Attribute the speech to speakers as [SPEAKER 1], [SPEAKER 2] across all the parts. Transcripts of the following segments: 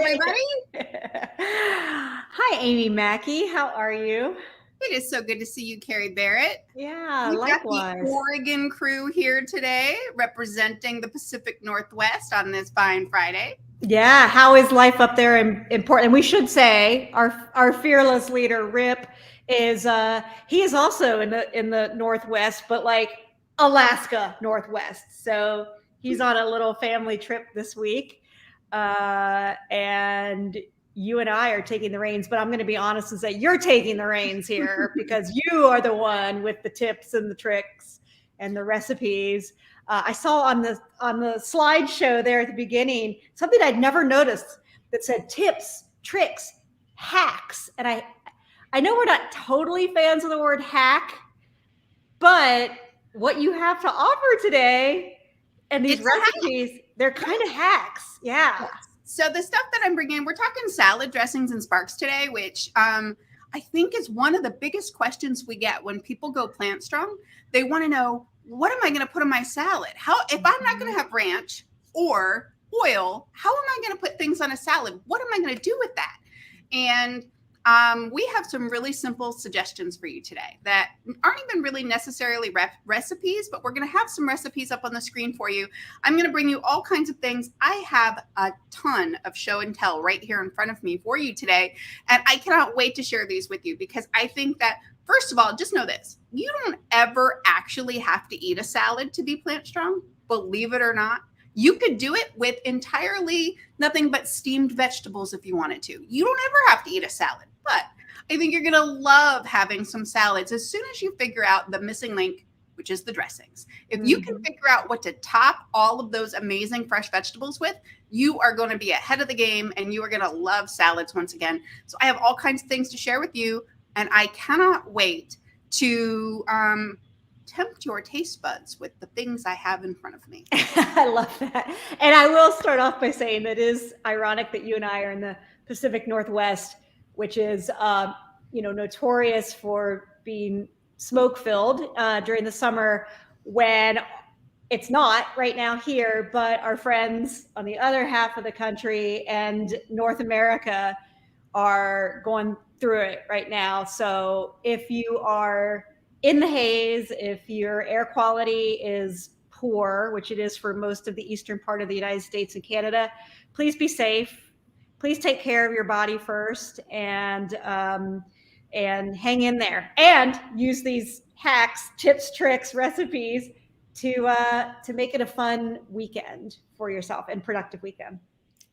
[SPEAKER 1] everybody.
[SPEAKER 2] Hi, Amy Mackey. How are you?
[SPEAKER 1] It is so good to see you, Carrie Barrett.
[SPEAKER 2] Yeah,
[SPEAKER 1] We've got the
[SPEAKER 2] likewise.
[SPEAKER 1] Oregon crew here today representing the Pacific Northwest on this fine Friday.
[SPEAKER 2] Yeah, how is life up there in Portland? We should say our fearless leader, Rip, is he is also in the Northwest, but like Alaska Northwest. So he's on a little family trip this week, and you and I are taking the reins. But I'm going to be honest and say you're taking the reins here because you are the one with the tips and the tricks and the recipes. I saw on the slideshow there at the beginning something I'd never noticed that said tips, tricks, hacks, and I know we're not totally fans of the word hack, but what you have to offer today and these
[SPEAKER 1] It's
[SPEAKER 2] recipes, they're kind of hacks. Yeah.
[SPEAKER 1] So the stuff that I'm bringing, we're talking salad dressings and sparks today, which I think is one of the biggest questions we get when people go plant strong. They want to know, what am I going to put in my salad? How, if I'm not going to have ranch or oil, how am I going to put things on a salad? What am I going to do with that? And we have some really simple suggestions for you today that aren't even really necessarily recipes, but we're going to have some recipes up on the screen for you. I'm going to bring you all kinds of things. I have a ton of show and tell right here in front of me for you today. And I cannot wait to share these with you because I think that, first of all, just know this. You don't ever actually have to eat a salad to be plant strong, believe it or not. You could do it with entirely nothing but steamed vegetables if you wanted to. You don't ever have to eat a salad, but I think you're going to love having some salads as soon as you figure out the missing link, which is the dressings. If you can figure out what to top all of those amazing fresh vegetables with, you are going to be ahead of the game and you are going to love salads once again. So I have all kinds of things to share with you, and I cannot wait to tempt your taste buds with the things I have in front of me.
[SPEAKER 2] I love that. And I will start off by saying that it is ironic that you and I are in the Pacific Northwest, which is, notorious for being smoke filled during the summer when it's not right now here, but our friends on the other half of the country and North America are going through it right now. So if you are in the haze, if your air quality is poor, which it is for most of the eastern part of the United States and Canada, please be safe. Please take care of your body first, and hang in there. And use these hacks, tips, tricks, recipes to make it a fun weekend for yourself and productive weekend.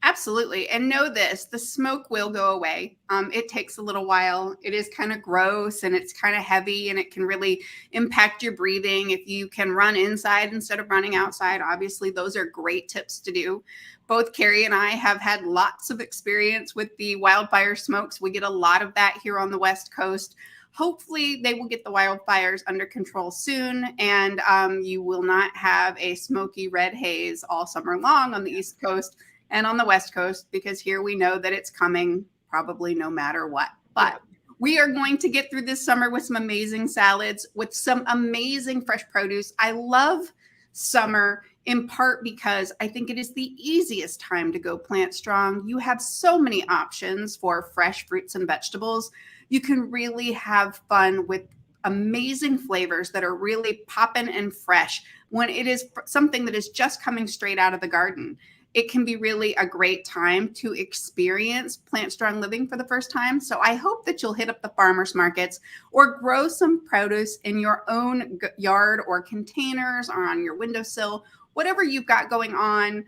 [SPEAKER 1] Absolutely. And know this, the smoke will go away. It takes a little while. It is kind of gross and it's kind of heavy and it can really impact your breathing. If you can run inside instead of running outside, obviously those are great tips to do. Both Carrie and I have had lots of experience with the wildfire smokes. We get a lot of that here on the West Coast. Hopefully they will get the wildfires under control soon and you will not have a smoky red haze all summer long on the East Coast and on the West Coast, because here we know that it's coming probably no matter what. But we are going to get through this summer with some amazing salads, with some amazing fresh produce. I love summer in part because I think it is the easiest time to go plant strong. You have so many options for fresh fruits and vegetables. You can really have fun with amazing flavors that are really popping and fresh when it is something that is just coming straight out of the garden. It can be really a great time to experience plant strong living for the first time. So I hope that you'll hit up the farmers markets or grow some produce in your own yard or containers or on your windowsill, whatever you've got going on.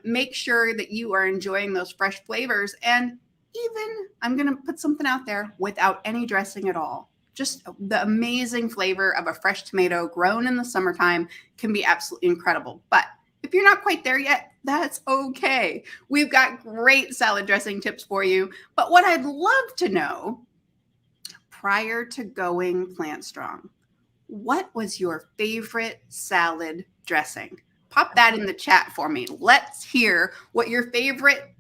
[SPEAKER 1] Make sure that you are enjoying those fresh flavors. And even, I'm going to put something out there, without any dressing at all. Just the amazing flavor of a fresh tomato grown in the summertime can be absolutely incredible. But if you're not quite there yet, that's okay. We've got great salad dressing tips for you. But what I'd love to know, prior to going plant strong, what was your favorite salad dressing? Pop that in the chat for me. Let's hear what your favorite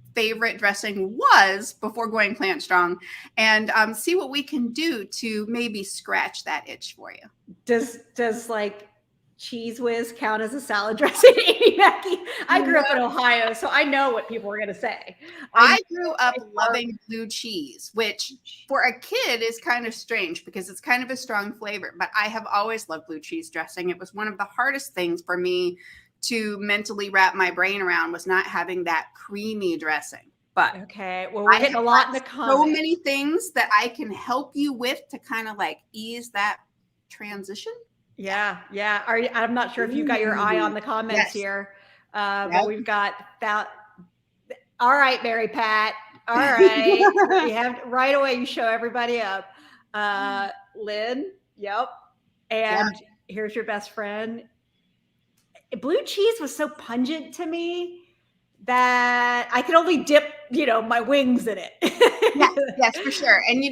[SPEAKER 1] dressing was before going plant strong, and see what we can do to maybe scratch that itch for you.
[SPEAKER 2] Does like Cheese Whiz count as a salad dressing, Amy Mackey? I grew up in Ohio, so I know what people are going to say.
[SPEAKER 1] I grew up loving blue cheese, which for a kid is kind of strange because it's kind of a strong flavor, but I have always loved blue cheese dressing. It was one of the hardest things for me to mentally wrap my brain around, was not having that creamy dressing. But
[SPEAKER 2] okay, well, we're getting a lot in the comments.
[SPEAKER 1] So many things that I can help you with to kind of like ease that transition.
[SPEAKER 2] Yeah. I'm not sure if you got your eye on the comments here, but we've got that. All right, Mary Pat. All right, we have right away. You show everybody up. Lynn. Yep. And here's your best friend. Blue cheese was so pungent to me that I could only dip, my wings in it.
[SPEAKER 1] yes, for sure. And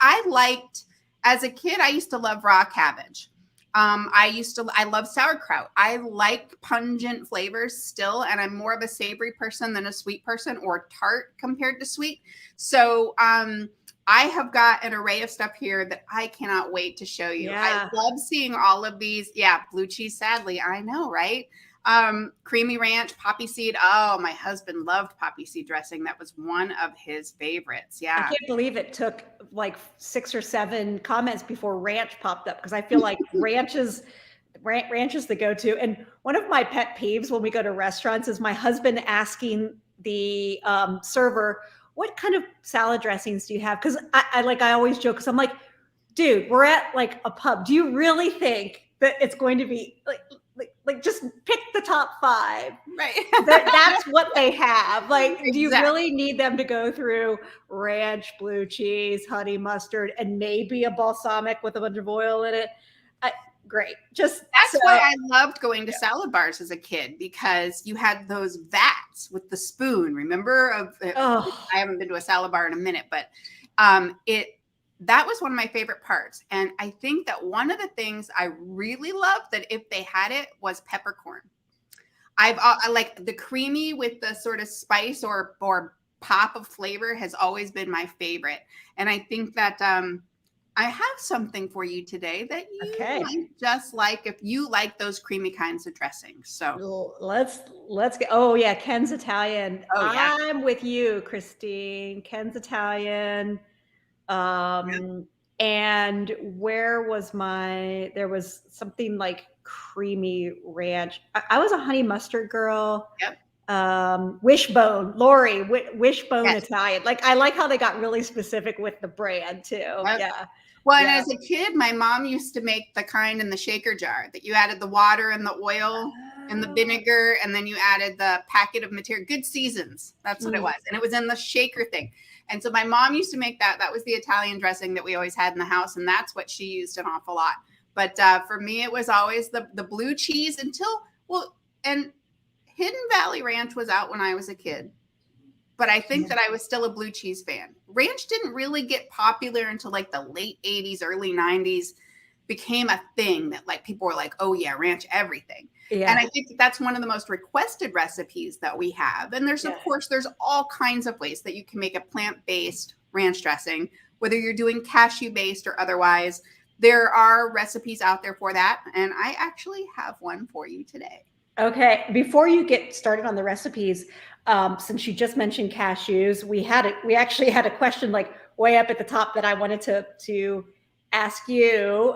[SPEAKER 1] I liked, as a kid, I used to love raw cabbage. I love sauerkraut. I like pungent flavors still, and I'm more of a savory person than a sweet person, or tart compared to sweet. So I have got an array of stuff here that I cannot wait to show you. I love seeing all of these. Yeah, blue cheese, sadly, I know, right? Creamy ranch, poppy seed. Oh, my husband loved poppy seed dressing. That was one of his favorites. Yeah.
[SPEAKER 2] I can't believe it took like 6 or 7 comments before ranch popped up, because I feel like ranch is the go-to. And one of my pet peeves when we go to restaurants is my husband asking the server, what kind of salad dressings do you have? Because I always joke, because I'm like, dude, we're at like a pub. Do you really think that it's going to be like just pick the top 5?
[SPEAKER 1] Right.
[SPEAKER 2] That's what they have. Like, exactly. Do you really need them to go through ranch, blue cheese, honey mustard, and maybe a balsamic with a bunch of oil in it? Great. That's
[SPEAKER 1] why I loved going to salad bars as a kid, because you had those vats with the spoon. Remember? I haven't been to a salad bar in a minute, but that was one of my favorite parts. And I think that one of the things I really loved, that if they had it, was peppercorn. I like the creamy with the sort of spice or pop of flavor has always been my favorite. And I think that I have something for you today that you might just like, if you like those creamy kinds of dressings. So
[SPEAKER 2] let's get. Oh yeah, Ken's Italian.
[SPEAKER 1] Oh, yeah.
[SPEAKER 2] I'm with you, Christine. Ken's Italian. And where was there was something like creamy ranch. I was a honey mustard girl.
[SPEAKER 1] Yep.
[SPEAKER 2] Wishbone, Lori, Wishbone Italian. Like, I like how they got really specific with the brand too. Yep. Yeah.
[SPEAKER 1] Well, and as a kid, my mom used to make the kind in the shaker jar that you added the water and the oil and the vinegar, and then you added the packet of material, Good Seasons. That's what it was. And it was in the shaker thing. And so my mom used to make that. That was the Italian dressing that we always had in the house. And that's what she used an awful lot. But for me, it was always the blue cheese and Hidden Valley Ranch was out when I was a kid. But I think that I was still a blue cheese fan. Ranch didn't really get popular until like the late 80s, early 90s, became a thing that like people were like, oh yeah, ranch everything. Yeah. And I think that's one of the most requested recipes that we have. And there's, of course, there's all kinds of ways that you can make a plant-based ranch dressing, whether you're doing cashew-based or otherwise. There are recipes out there for that. And I actually have one for you today.
[SPEAKER 2] Okay. Before you get started on the recipes, since you just mentioned cashews, we actually had a question like way up at the top that I wanted to ask you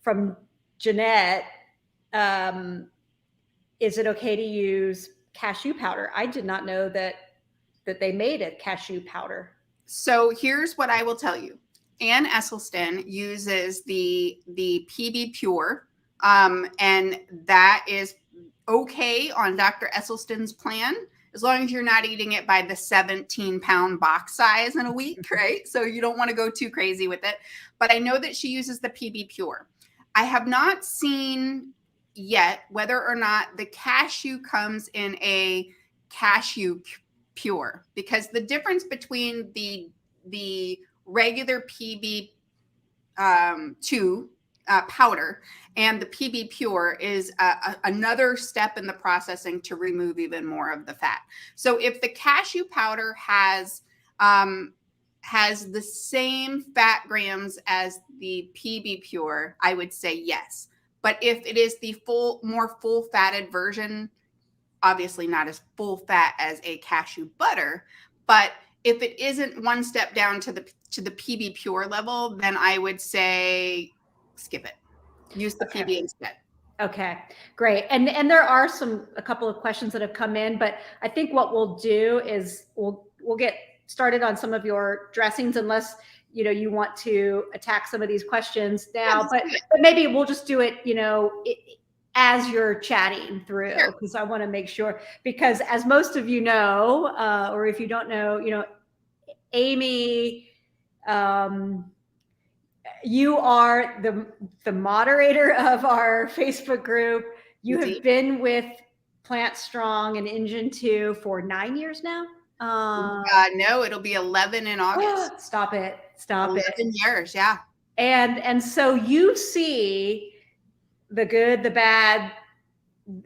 [SPEAKER 2] from Jeanette. Is it okay to use cashew powder? I did not know that they made a cashew powder.
[SPEAKER 1] So here's what I will tell you. Ann Esselstyn uses the PB Pure, and that is okay on Dr. Esselstyn's plan, as long as you're not eating it by the 17-pound box size in a week, right? So you don't want to go too crazy with it. But I know that she uses the PB Pure. I have not seen yet whether or not the cashew comes in a cashew pure, because the difference between the regular PB powder and the PB Pure is another step in the processing to remove even more of the fat. So if the cashew powder has the same fat grams as the PB Pure, I would say yes. But if it is the more full fatted version, obviously not as full fat as a cashew butter, but if it isn't one step down to the PB Pure level, then I would say skip it. Use the PB instead.
[SPEAKER 2] Okay, great. And there are a couple of questions that have come in, but I think what we'll do is we'll get started on some of your dressings, unless you want to attack some of these questions now. But maybe we'll just do it, as you're chatting through, because I want to make sure, because as most of you know, or if you don't know, Amy, you are the moderator of our Facebook group. You have been with Plant Strong and Engine 2 for 9 years now.
[SPEAKER 1] No, it'll be 11 in August.
[SPEAKER 2] Stop it.
[SPEAKER 1] 11 years, yeah.
[SPEAKER 2] And so you see the good, the bad,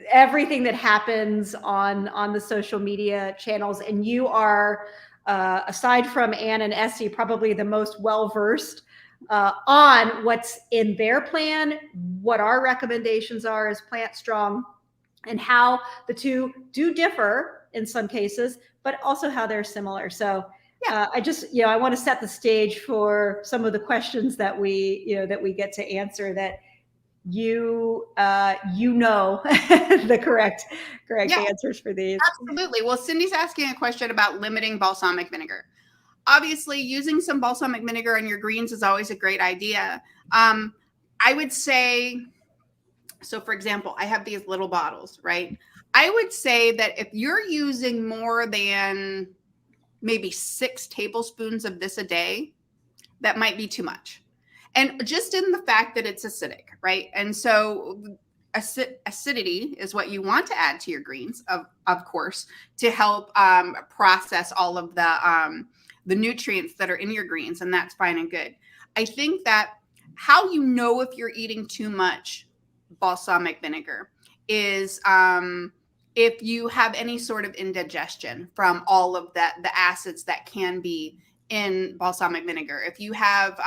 [SPEAKER 2] everything that happens on the social media channels, and you are, aside from Anne and Essie, probably the most well-versed on what's in their plan, what our recommendations are as Plant Strong, and how the two do differ in some cases, but also how they're similar. So I just, I want to set the stage for some of the questions that we get to answer, that the correct answers for these.
[SPEAKER 1] Absolutely. Well, Cindy's asking a question about limiting balsamic vinegar. Obviously, using some balsamic vinegar on your greens is always a great idea. I would say, so for example, I have these little bottles, right? I would say that if you're using more than maybe 6 tablespoons of this a day, that might be too much. And just in the fact that it's acidic, right? And so acidity is what you want to add to your greens, of course, to help process all of the nutrients that are in your greens, and that's fine and good. I think that how you know if you're eating too much balsamic vinegar is if you have any sort of indigestion from all of the acids that can be in balsamic vinegar. If you have,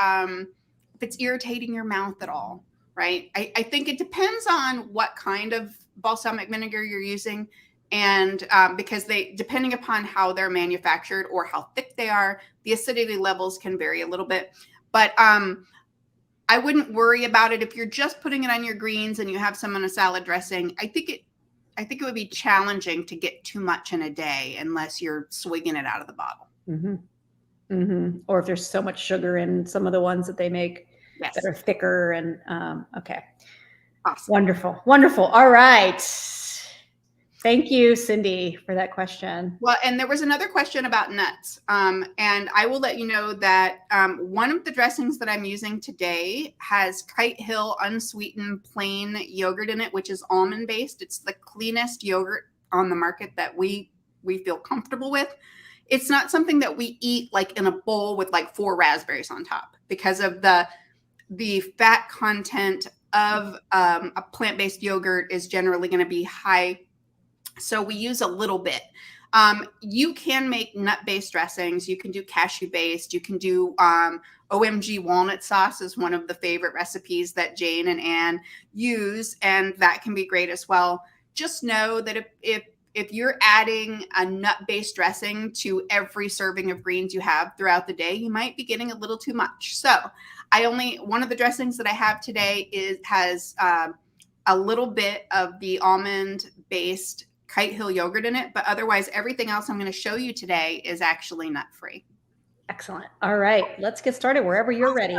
[SPEAKER 1] if it's irritating your mouth at all, right? I think it depends on what kind of balsamic vinegar you're using. And because depending upon how they're manufactured or how thick they are, the acidity levels can vary a little bit. But I wouldn't worry about it if you're just putting it on your greens and you have some in a salad dressing. I think it would be challenging to get too much in a day unless you're swigging it out of the bottle.
[SPEAKER 2] Mm-hmm. Mm-hmm. Or if there's so much sugar in some of the ones that they make that are thicker. And okay.
[SPEAKER 1] Awesome.
[SPEAKER 2] Wonderful. All right. Thank you, Cindy, for that question.
[SPEAKER 1] Well, and there was another question about nuts. And I will let you know that one of the dressings that I'm using today has Kite Hill unsweetened plain yogurt in it, which is almond based. It's the cleanest yogurt on the market that we feel comfortable with. It's not something that we eat like in a bowl with like 4 raspberries on top, because of the fat content of a plant-based yogurt is generally going to be high. So we use a little bit. You can make nut-based dressings. You can do cashew-based. You can do OMG walnut sauce is one of the favorite recipes that Jane and Anne use, and that can be great as well. Just know that if you're adding a nut-based dressing to every serving of greens you have throughout the day, you might be getting a little too much. So one of the dressings that I have today has a little bit of the almond-based Kite Hill yogurt in it, but otherwise everything else I'm going to show you today is actually nut-free.
[SPEAKER 2] Excellent. All right, let's get started wherever you're ready.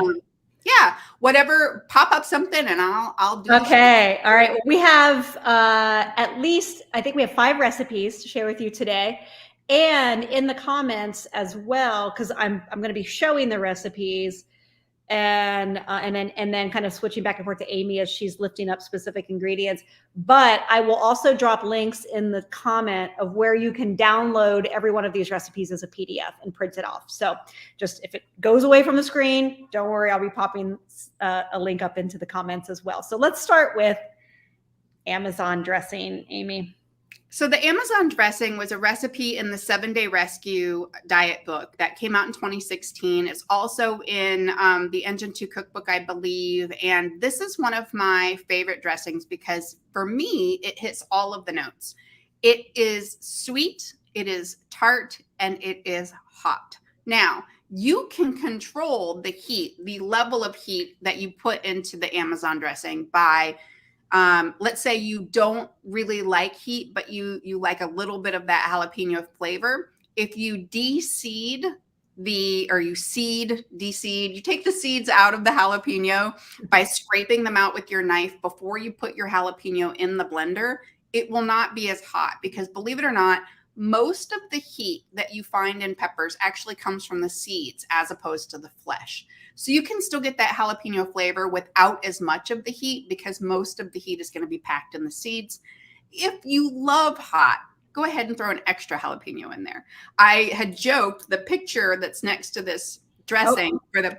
[SPEAKER 1] Yeah, whatever, pop up something and I'll do it.
[SPEAKER 2] Okay. All right. We have at least, I think we have 5 recipes to share with you today, and in the comments as well, because I'm going to be showing the recipes and then kind of switching back and forth to Amy as she's lifting up specific ingredients. But I will also drop links in the comment of where you can download every one of these recipes as a PDF and print it off. So just if it goes away from the screen, don't worry, I'll be popping a link up into the comments as well. So let's start with Amazon dressing, Amy.
[SPEAKER 1] So the Amazon dressing was a recipe in the 7-Day Rescue diet book that came out in 2016. It's also in the Engine 2 cookbook, I believe. And this is one of my favorite dressings because for me, it hits all of the notes. It is sweet, it is tart, and it is hot. Now, you can control the heat, the level of heat that you put into the Amazon dressing by let's say you don't really like heat, but you like a little bit of that jalapeno flavor. If you de-seed you take the seeds out of the jalapeno by scraping them out with your knife before you put your jalapeno in the blender, it will not be as hot because believe it or not, most of the heat that you find in peppers actually comes from the seeds as opposed to the flesh. So you can still get that jalapeno flavor without as much of the heat because most of the heat is going to be packed in the seeds. If you love hot, go ahead and throw an extra jalapeno in there. I had joked the picture that's next to this dressing for the.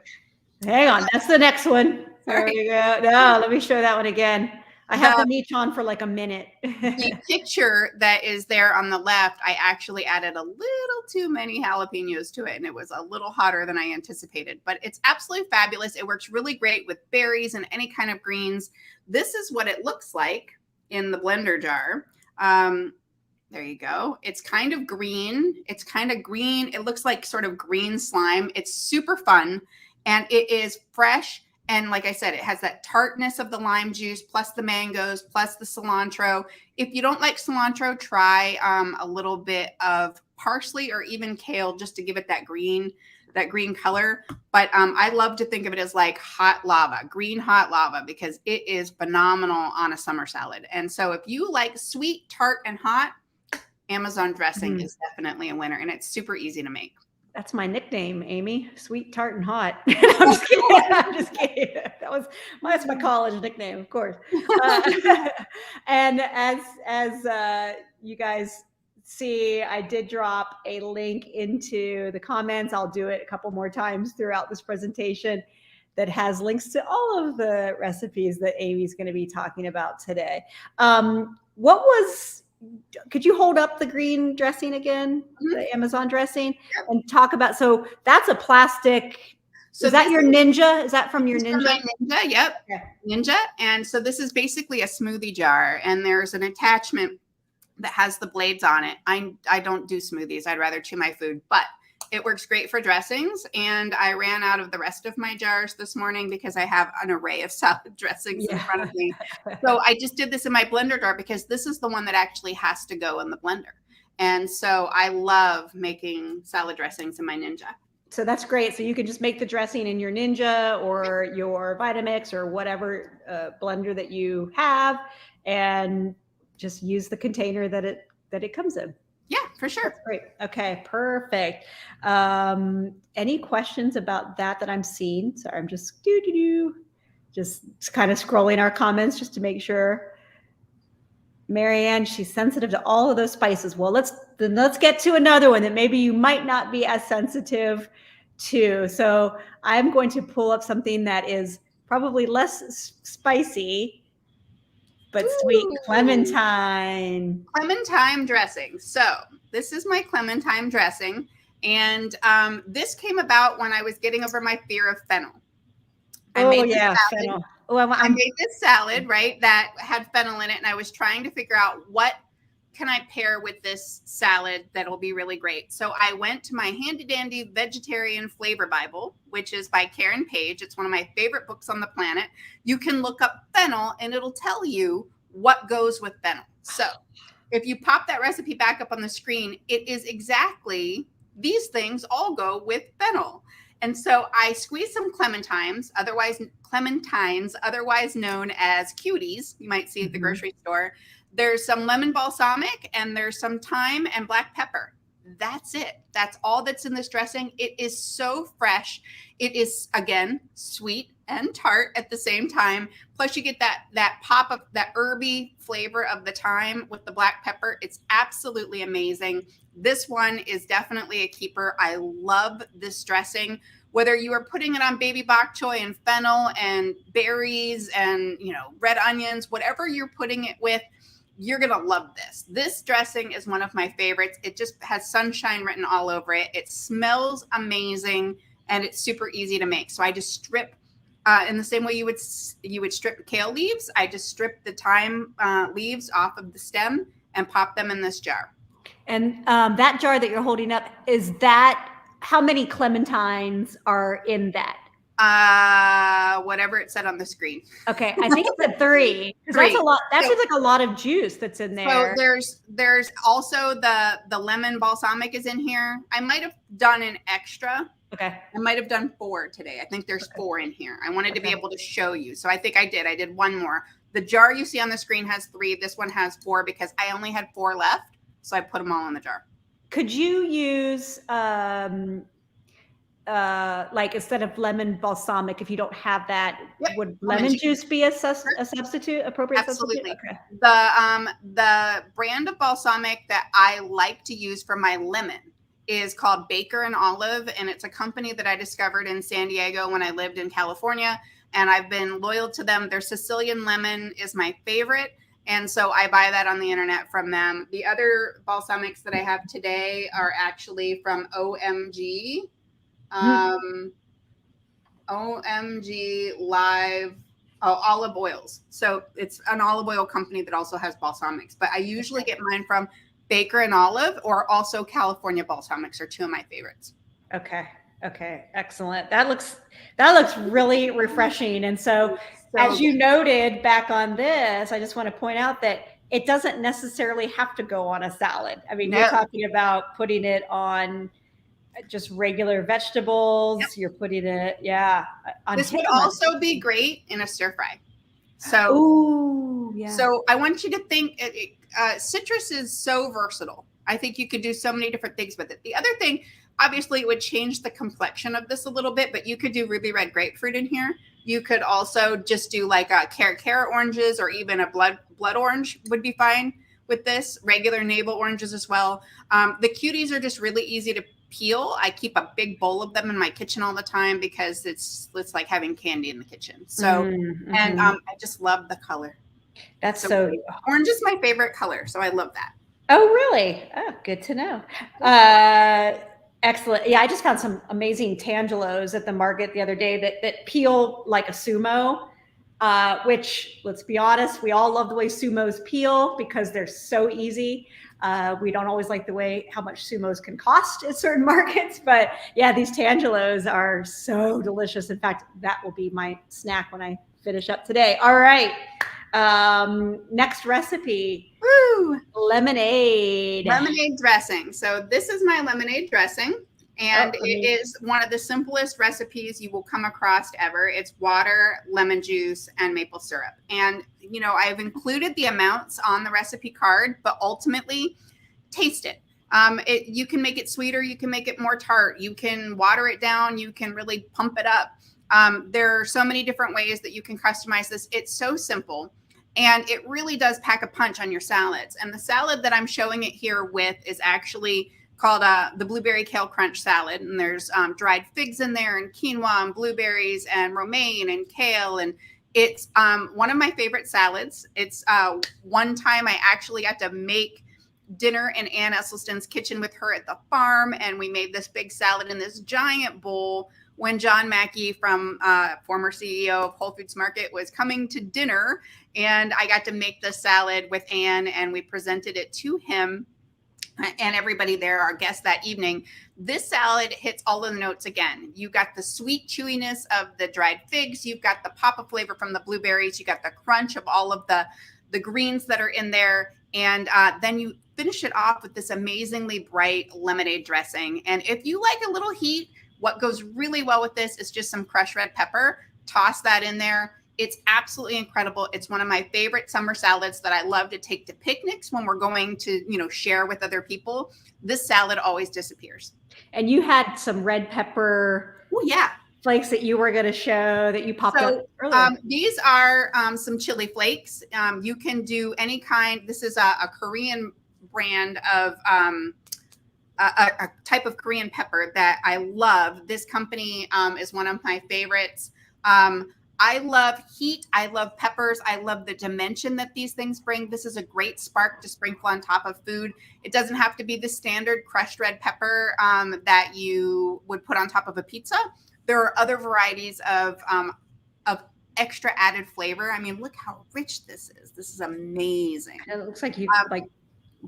[SPEAKER 2] Hang on, that's the next one. There
[SPEAKER 1] Sorry.
[SPEAKER 2] we go. No, let me show that one again. I have the meat on for like a minute.
[SPEAKER 1] The picture that is there on the left, I actually added a little too many jalapenos to it, and it was a little hotter than I anticipated. But it's absolutely fabulous. It works really great with berries and any kind of greens. This is what it looks like in the blender jar. There you go. It's kind of green. It looks like sort of green slime. It's super fun, and it is fresh. And like I said, it has that tartness of the lime juice, plus the mangoes, plus the cilantro. If you don't like cilantro, try a little bit of parsley or even kale just to give it that green color. But I love to think of it as like hot lava, green hot lava, because it is phenomenal on a summer salad. And so if you like sweet, tart, and hot, Amazon dressing is definitely a winner. And it's super easy to make.
[SPEAKER 2] That's my nickname, Amy. Sweet, tart, and hot. I'm just kidding. I'm just kidding. That's my college nickname, of course. And as you guys see, I did drop a link into the comments. I'll do it a couple more times throughout this presentation that has links to all of the recipes that Amy's going to be talking about today. Could you hold up the green dressing again, the Amazon dressing, and talk about, so that's a plastic, so is that your Ninja? Is that from your Ninja?
[SPEAKER 1] My Ninja, yep. Yeah. Ninja. And so this is basically a smoothie jar, and there's an attachment that has the blades on it. I don't do smoothies. I'd rather chew my food, but it works great for dressings. And I ran out of the rest of my jars this morning because I have an array of salad dressings in front of me. So I just did this in my blender jar because this is the one that actually has to go in the blender. And so I love making salad dressings in my Ninja.
[SPEAKER 2] So that's great. So you can just make the dressing in your Ninja or your Vitamix or whatever blender that you have, and just use the container that it comes in.
[SPEAKER 1] Yeah, for sure.
[SPEAKER 2] That's great. Okay, perfect. Any questions about that I'm seeing? Sorry, I'm just kind of scrolling our comments just to make sure. Marianne, she's sensitive to all of those spices. Well, let's get to another one that maybe you might not be as sensitive to. So I'm going to pull up something that is probably less spicy, but sweet. Clementine
[SPEAKER 1] dressing. So this is my clementine dressing. And this came about when I was getting over my fear of fennel.
[SPEAKER 2] Fennel.
[SPEAKER 1] I made this salad, right, that had fennel in it. And I was trying to figure out what can I pair with this salad that'll be really great. So I went to my handy dandy vegetarian flavor Bible, which is by Karen Page. It's one of my favorite books on the planet. You can look up fennel and it'll tell you what goes with fennel. So if you pop that recipe back up on the screen, it is exactly these things all go with fennel. And so I squeezed some clementines, otherwise known as cuties. You might see at the grocery store. There's some lemon balsamic, and there's some thyme and black pepper. That's it. That's all that's in this dressing. It is so fresh. It is, again, sweet and tart at the same time. Plus you get that pop of that herby flavor of the thyme with the black pepper. It's absolutely amazing. This one is definitely a keeper. I love this dressing. Whether you are putting it on baby bok choy and fennel and berries and, red onions, whatever you're putting it with, you're going to love this. This dressing is one of my favorites. It just has sunshine written all over it. It smells amazing, and it's super easy to make. So I just strip in the same way you would strip kale leaves. I just strip the thyme leaves off of the stem and pop them in this jar.
[SPEAKER 2] And that jar that you're holding up, is that, how many clementines are in that?
[SPEAKER 1] Whatever it said on the screen.
[SPEAKER 2] Okay, I think it's a 3. That's a lot. That seems like a lot of juice that's in there.
[SPEAKER 1] So there's also the lemon balsamic is in here. I might have done an extra.
[SPEAKER 2] Okay.
[SPEAKER 1] I might have done 4 today. I think there's 4 in here. I wanted to be able to show you. So I think I did. I did 1 more. The jar you see on the screen has 3. This one has 4 because I only had 4 left. So I put them all in the jar.
[SPEAKER 2] Could you use like instead of lemon balsamic, if you don't have that, would lemon juice be a substitute, appropriate
[SPEAKER 1] Absolutely.
[SPEAKER 2] substitute?
[SPEAKER 1] Okay. The brand of balsamic that I like to use for my lemon is called Baker and Olive, and it's a company that I discovered in San Diego when I lived in California, and I've been loyal to them. Their Sicilian lemon is my favorite, and so I buy that on the internet from them. The other balsamics that I have today are actually from OMG. OMG Live olive oils. So it's an olive oil company that also has balsamics, but I usually get mine from Baker and Olive, or also California balsamics are 2 of my favorites.
[SPEAKER 2] Okay. Excellent. That looks really refreshing. And so as you noted back on this, I just want to point out that it doesn't necessarily have to go on a salad. I mean, you're talking about putting it on just regular vegetables. Yep. You're putting it, on
[SPEAKER 1] this would also be great in a stir fry. So, so I want you to think citrus is so versatile. I think you could do so many different things with it. The other thing, obviously, it would change the complexion of this a little bit, but you could do ruby red grapefruit in here. You could also just do like carrot oranges, or even a blood orange would be fine with this. Regular navel oranges as well. The cuties are just really easy to peel. I keep a big bowl of them in my kitchen all the time because it's like having candy in the kitchen. So, and I just love the color.
[SPEAKER 2] That's so
[SPEAKER 1] orange is my favorite color. So I love that.
[SPEAKER 2] Oh, really? Oh, good to know. Excellent. Yeah, I just found some amazing tangelos at the market the other day that peel like a sumo, which, let's be honest, we all love the way sumos peel because they're so easy. We don't always like how much sumos can cost at certain markets, but yeah, these tangelos are so delicious. In fact, that will be my snack when I finish up today. All right. Next recipe.
[SPEAKER 1] Woo!
[SPEAKER 2] Lemonade
[SPEAKER 1] dressing. So this is my lemonade dressing, and it is one of the simplest recipes you will come across ever. It's water, lemon juice, and maple syrup. And I've included the amounts on the recipe card, but ultimately taste it. You can make it sweeter, you can make it more tart, you can water it down, you can really pump it up. There are so many different ways that you can customize this. It's so simple. And it really does pack a punch on your salads. And the salad that I'm showing it here with is actually called the Blueberry Kale Crunch Salad. And there's dried figs in there, and quinoa, and blueberries, and romaine, and kale. And it's one of my favorite salads. It's one time I actually got to make dinner in Ann Esselstyn's kitchen with her at the farm. And we made this big salad in this giant bowl when John Mackey, from former CEO of Whole Foods Market, was coming to dinner. And I got to make this salad with Ann, and we presented it to him and everybody there, our guests that evening. This salad hits all of the notes again. You got the sweet chewiness of the dried figs. You've got the pop of flavor from the blueberries. You got the crunch of all of the greens that are in there. And then you finish it off with this amazingly bright lemonade dressing. And if you like a little heat, what goes really well with this is just some crushed red pepper. Toss that in there. It's absolutely incredible. It's one of my favorite summer salads that I love to take to picnics when we're going to, share with other people. This salad always disappears.
[SPEAKER 2] And you had some red pepper flakes that you were going to show that you popped up earlier.
[SPEAKER 1] These are some chili flakes. You can do any kind. This is a Korean brand of a type of Korean pepper that I love. This company is one of my favorites. I love heat. I love peppers. I love the dimension that these things bring. This is a great spark to sprinkle on top of food. It doesn't have to be the standard crushed red pepper that you would put on top of a pizza. There are other varieties of extra added flavor. I mean, look how rich this is. This is amazing.
[SPEAKER 2] And it looks like you like,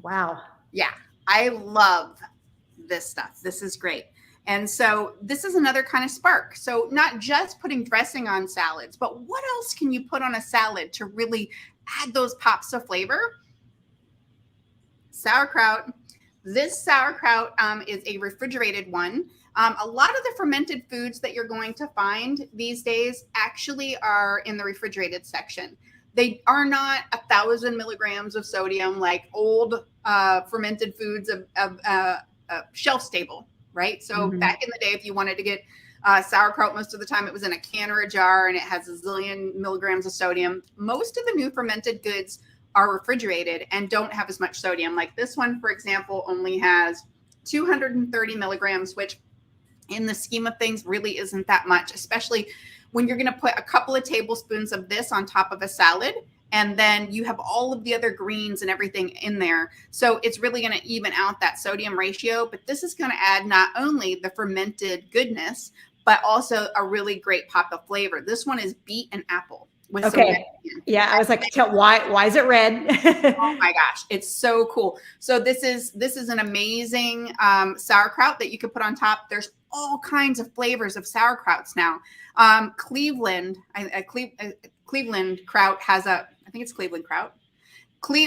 [SPEAKER 2] wow.
[SPEAKER 1] Yeah, I love this stuff. This is great. And so this is another kind of spark. So not just putting dressing on salads, but what else can you put on a salad to really add those pops of flavor? Sauerkraut. This sauerkraut is a refrigerated one. A lot of the fermented foods that you're going to find these days actually are in the refrigerated section. They are not 1,000 milligrams of sodium like old fermented foods of shelf stable, right? So back in the day, if you wanted to get sauerkraut, most of the time it was in a can or a jar and it has a zillion milligrams of sodium. Most of the new fermented goods are refrigerated and don't have as much sodium. Like this one, for example, only has 230 milligrams, which in the scheme of things really isn't that much, especially when you're going to put a couple of tablespoons of this on top of a salad, and then you have all of the other greens and everything in there. So it's really going to even out that sodium ratio. But this is going to add not only the fermented goodness, but also a really great pop of flavor. This one is beet and apple.
[SPEAKER 2] Okay. Yeah, I was like, why is it red?
[SPEAKER 1] Oh my gosh, it's so cool. So this is an amazing sauerkraut that you could put on top. There's all kinds of flavors of sauerkrauts now. Cleveland kraut has I think it's Cleveland kraut.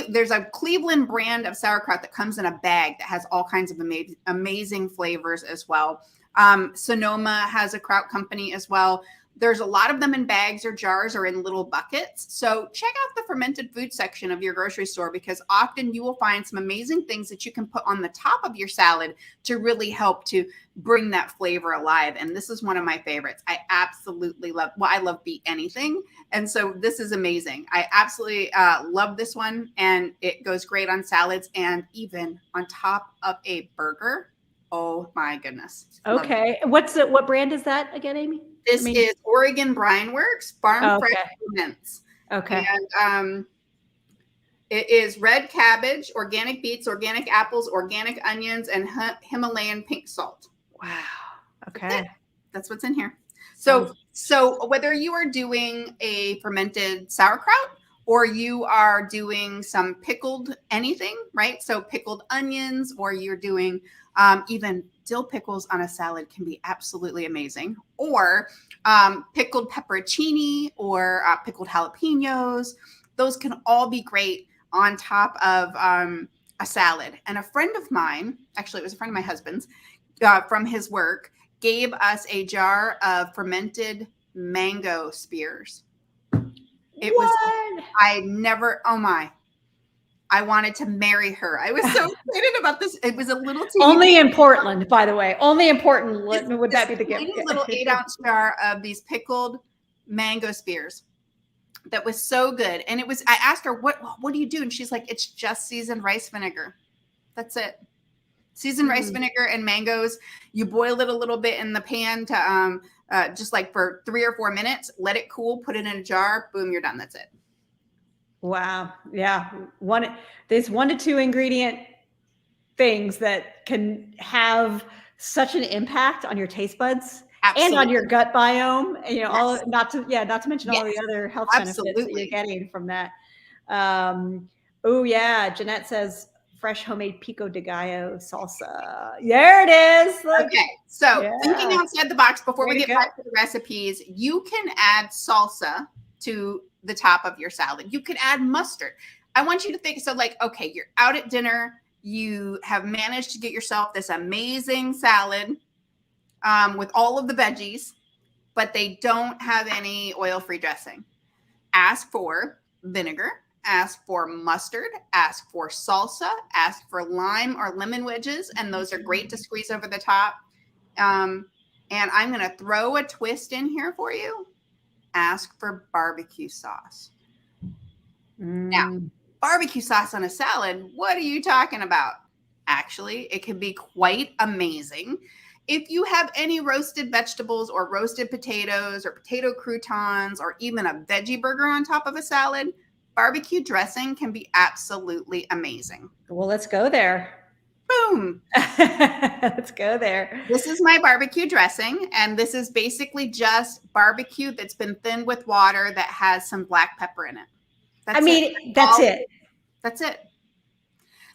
[SPEAKER 1] There's a Cleveland brand of sauerkraut that comes in a bag that has all kinds of amazing flavors as well. Sonoma has a kraut company as well. There's a lot of them in bags or jars or in little buckets. So check out the fermented food section of your grocery store, because often you will find some amazing things that you can put on the top of your salad to really help to bring that flavor alive. And this is one of my favorites. I absolutely I love beet anything. And so this is amazing. I absolutely love this one. And it goes great on salads and even on top of a burger. Oh my goodness.
[SPEAKER 2] Okay. What brand is that again, Amy?
[SPEAKER 1] This is Oregon Brine Works Farm Fresh Ferments.
[SPEAKER 2] Okay.
[SPEAKER 1] And it is red cabbage, organic beets, organic apples, organic onions, and Himalayan pink salt.
[SPEAKER 2] Wow. Okay.
[SPEAKER 1] That's what's in here. So whether you are doing a fermented sauerkraut or you are doing some pickled anything, right? So pickled onions, or you're doing even dill pickles on a salad can be absolutely amazing. Or pickled pepperoncini or pickled jalapenos. Those can all be great on top of a salad. And a friend of mine, actually it was a friend of my husband's, from his work, gave us a jar of fermented mango spears. I wanted to marry her. I was so excited about this. It was a little teeny.
[SPEAKER 2] Only in Portland, by the way. Only in Portland would that be the gift.
[SPEAKER 1] Little 8-ounce jar of these pickled mango spears. That was so good. And it was, I asked her, what do you do? And she's like, it's just seasoned rice vinegar. That's it. Seasoned rice vinegar and mangoes. You boil it a little bit in the pan to just like for 3 or 4 minutes, let it cool, put it in a jar, boom, you're done. That's it.
[SPEAKER 2] Wow. Yeah. There's 1 to 2 ingredient things that can have such an impact on your taste buds. Absolutely. And on your gut biome, yes. Not to mention all the other health benefits that you're getting from that. Oh yeah. Jeanette says fresh homemade pico de gallo salsa. There it is. Look.
[SPEAKER 1] Okay. So thinking outside the box before we get back to the recipes, you can add salsa to the top of your salad. You could add mustard. I want you to think, so like, okay, you're out at dinner, you have managed to get yourself this amazing salad with all of the veggies, but they don't have any oil-free dressing. Ask for vinegar, ask for mustard, ask for salsa, ask for lime or lemon wedges, and those are great to squeeze over the top. And I'm going to throw a twist in here for you. Ask for barbecue sauce. Now, barbecue sauce on a salad, what are you talking about? Actually, it can be quite amazing. If you have any roasted vegetables or roasted potatoes or potato croutons or even a veggie burger on top of a salad, barbecue dressing can be absolutely amazing.
[SPEAKER 2] Well, let's go there.
[SPEAKER 1] Boom.
[SPEAKER 2] Let's go there.
[SPEAKER 1] This is my barbecue dressing, and this is basically just barbecue that's been thinned with water that has some black pepper in it.
[SPEAKER 2] That's it.
[SPEAKER 1] That's it.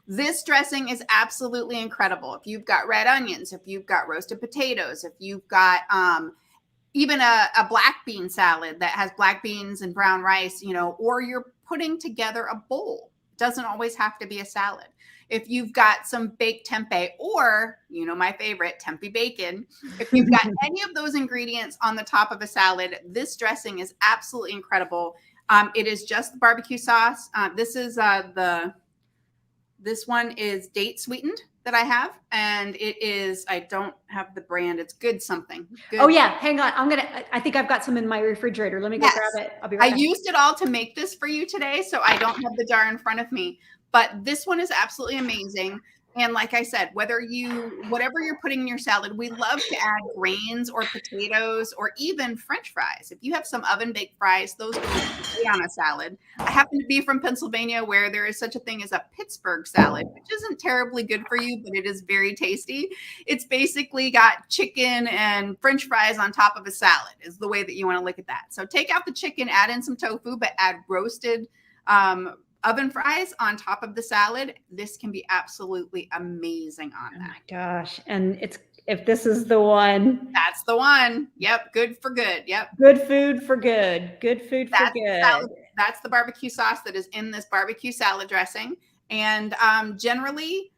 [SPEAKER 1] This dressing is absolutely incredible. If you've got red onions, if you've got roasted potatoes, if you've got even a black bean salad that has black beans and brown rice, or you're putting together a bowl. It doesn't always have to be a salad. If you've got some baked tempeh or, my favorite, tempeh bacon, if you've got any of those ingredients on the top of a salad, this dressing is absolutely incredible. It is just the barbecue sauce. This one is date sweetened that I have, and I don't have the brand. It's good something. Good.
[SPEAKER 2] Oh yeah, hang on. I think I've got some in my refrigerator. Let me go grab it. I'll be right back.
[SPEAKER 1] I used it all to make this for you today, so I don't have the jar in front of me, but this one is absolutely amazing. And like I said, whatever you're putting in your salad, we love to add grains or potatoes or even French fries. If you have some oven baked fries, those go great on a salad. I happen to be from Pennsylvania, where there is such a thing as a Pittsburgh salad, which isn't terribly good for you, but it is very tasty. It's basically got chicken and French fries on top of a salad is the way that you want to look at that. So take out the chicken, add in some tofu, but add roasted oven fries on top of the salad. This can be absolutely amazing on that.
[SPEAKER 2] Oh my gosh. And if this is the one.
[SPEAKER 1] That's the one. Yep. Good for good. Yep.
[SPEAKER 2] Good food for good. Good food for good.
[SPEAKER 1] That's the barbecue sauce that is in this barbecue salad dressing. And generally,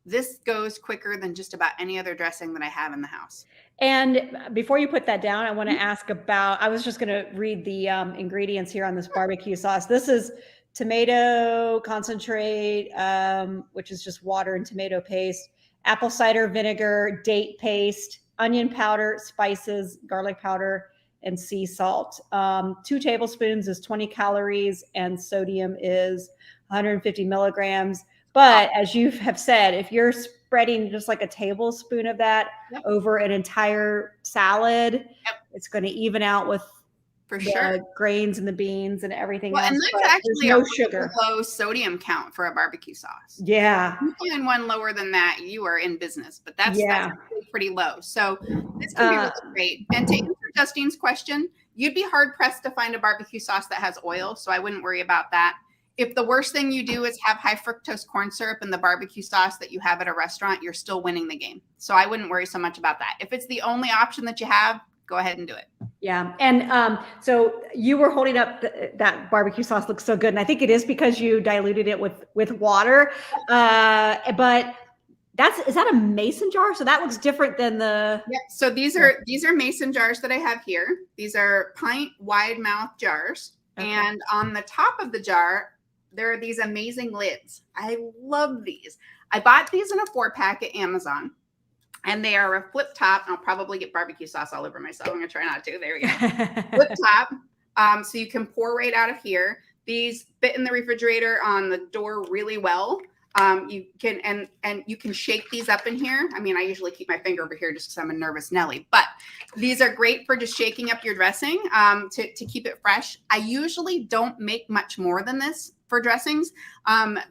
[SPEAKER 1] this goes quicker than just about any other dressing that I have in the house.
[SPEAKER 2] And before you put that down, I want to ask I was just going to read the ingredients here on this barbecue sauce. This is tomato concentrate, which is just water and tomato paste, apple cider vinegar, date paste, onion powder, spices, garlic powder, and sea salt. 2 tablespoons is 20 calories and sodium is 150 milligrams. But as you have said, if you're spreading just like a tablespoon of that over an entire salad, it's going to even out with the grains and the beans and everything else.
[SPEAKER 1] And that's actually
[SPEAKER 2] no sugar.
[SPEAKER 1] Low sodium count for a barbecue sauce.
[SPEAKER 2] Yeah.
[SPEAKER 1] If you find one lower than that, you are in business, but that's pretty low. So this can be really great. And to answer Justine's question, you'd be hard pressed to find a barbecue sauce that has oil. So I wouldn't worry about that. If the worst thing you do is have high fructose corn syrup in the barbecue sauce that you have at a restaurant, you're still winning the game. So I wouldn't worry so much about that. If it's the only option that you have, go ahead and do it.
[SPEAKER 2] Yeah. And so you were holding up that barbecue sauce looks so good. And I think it is because you diluted it with water. But is that a mason jar? So that looks different than the.
[SPEAKER 1] Yeah. So these are mason jars that I have here. These are pint wide mouth jars. Okay. And on the top of the jar, there are these amazing lids. I love these. I bought these in a 4-pack at Amazon, and they are a flip top. I'll probably get barbecue sauce all over myself. I'm going to try not to. There we go. Flip top. So you can pour right out of here. These fit in the refrigerator on the door really well. You can, and you can shake these up in here. I mean, I usually keep my finger over here just because I'm a nervous Nelly, but these are great for just shaking up your dressing to keep it fresh. I usually don't make much more than this for dressings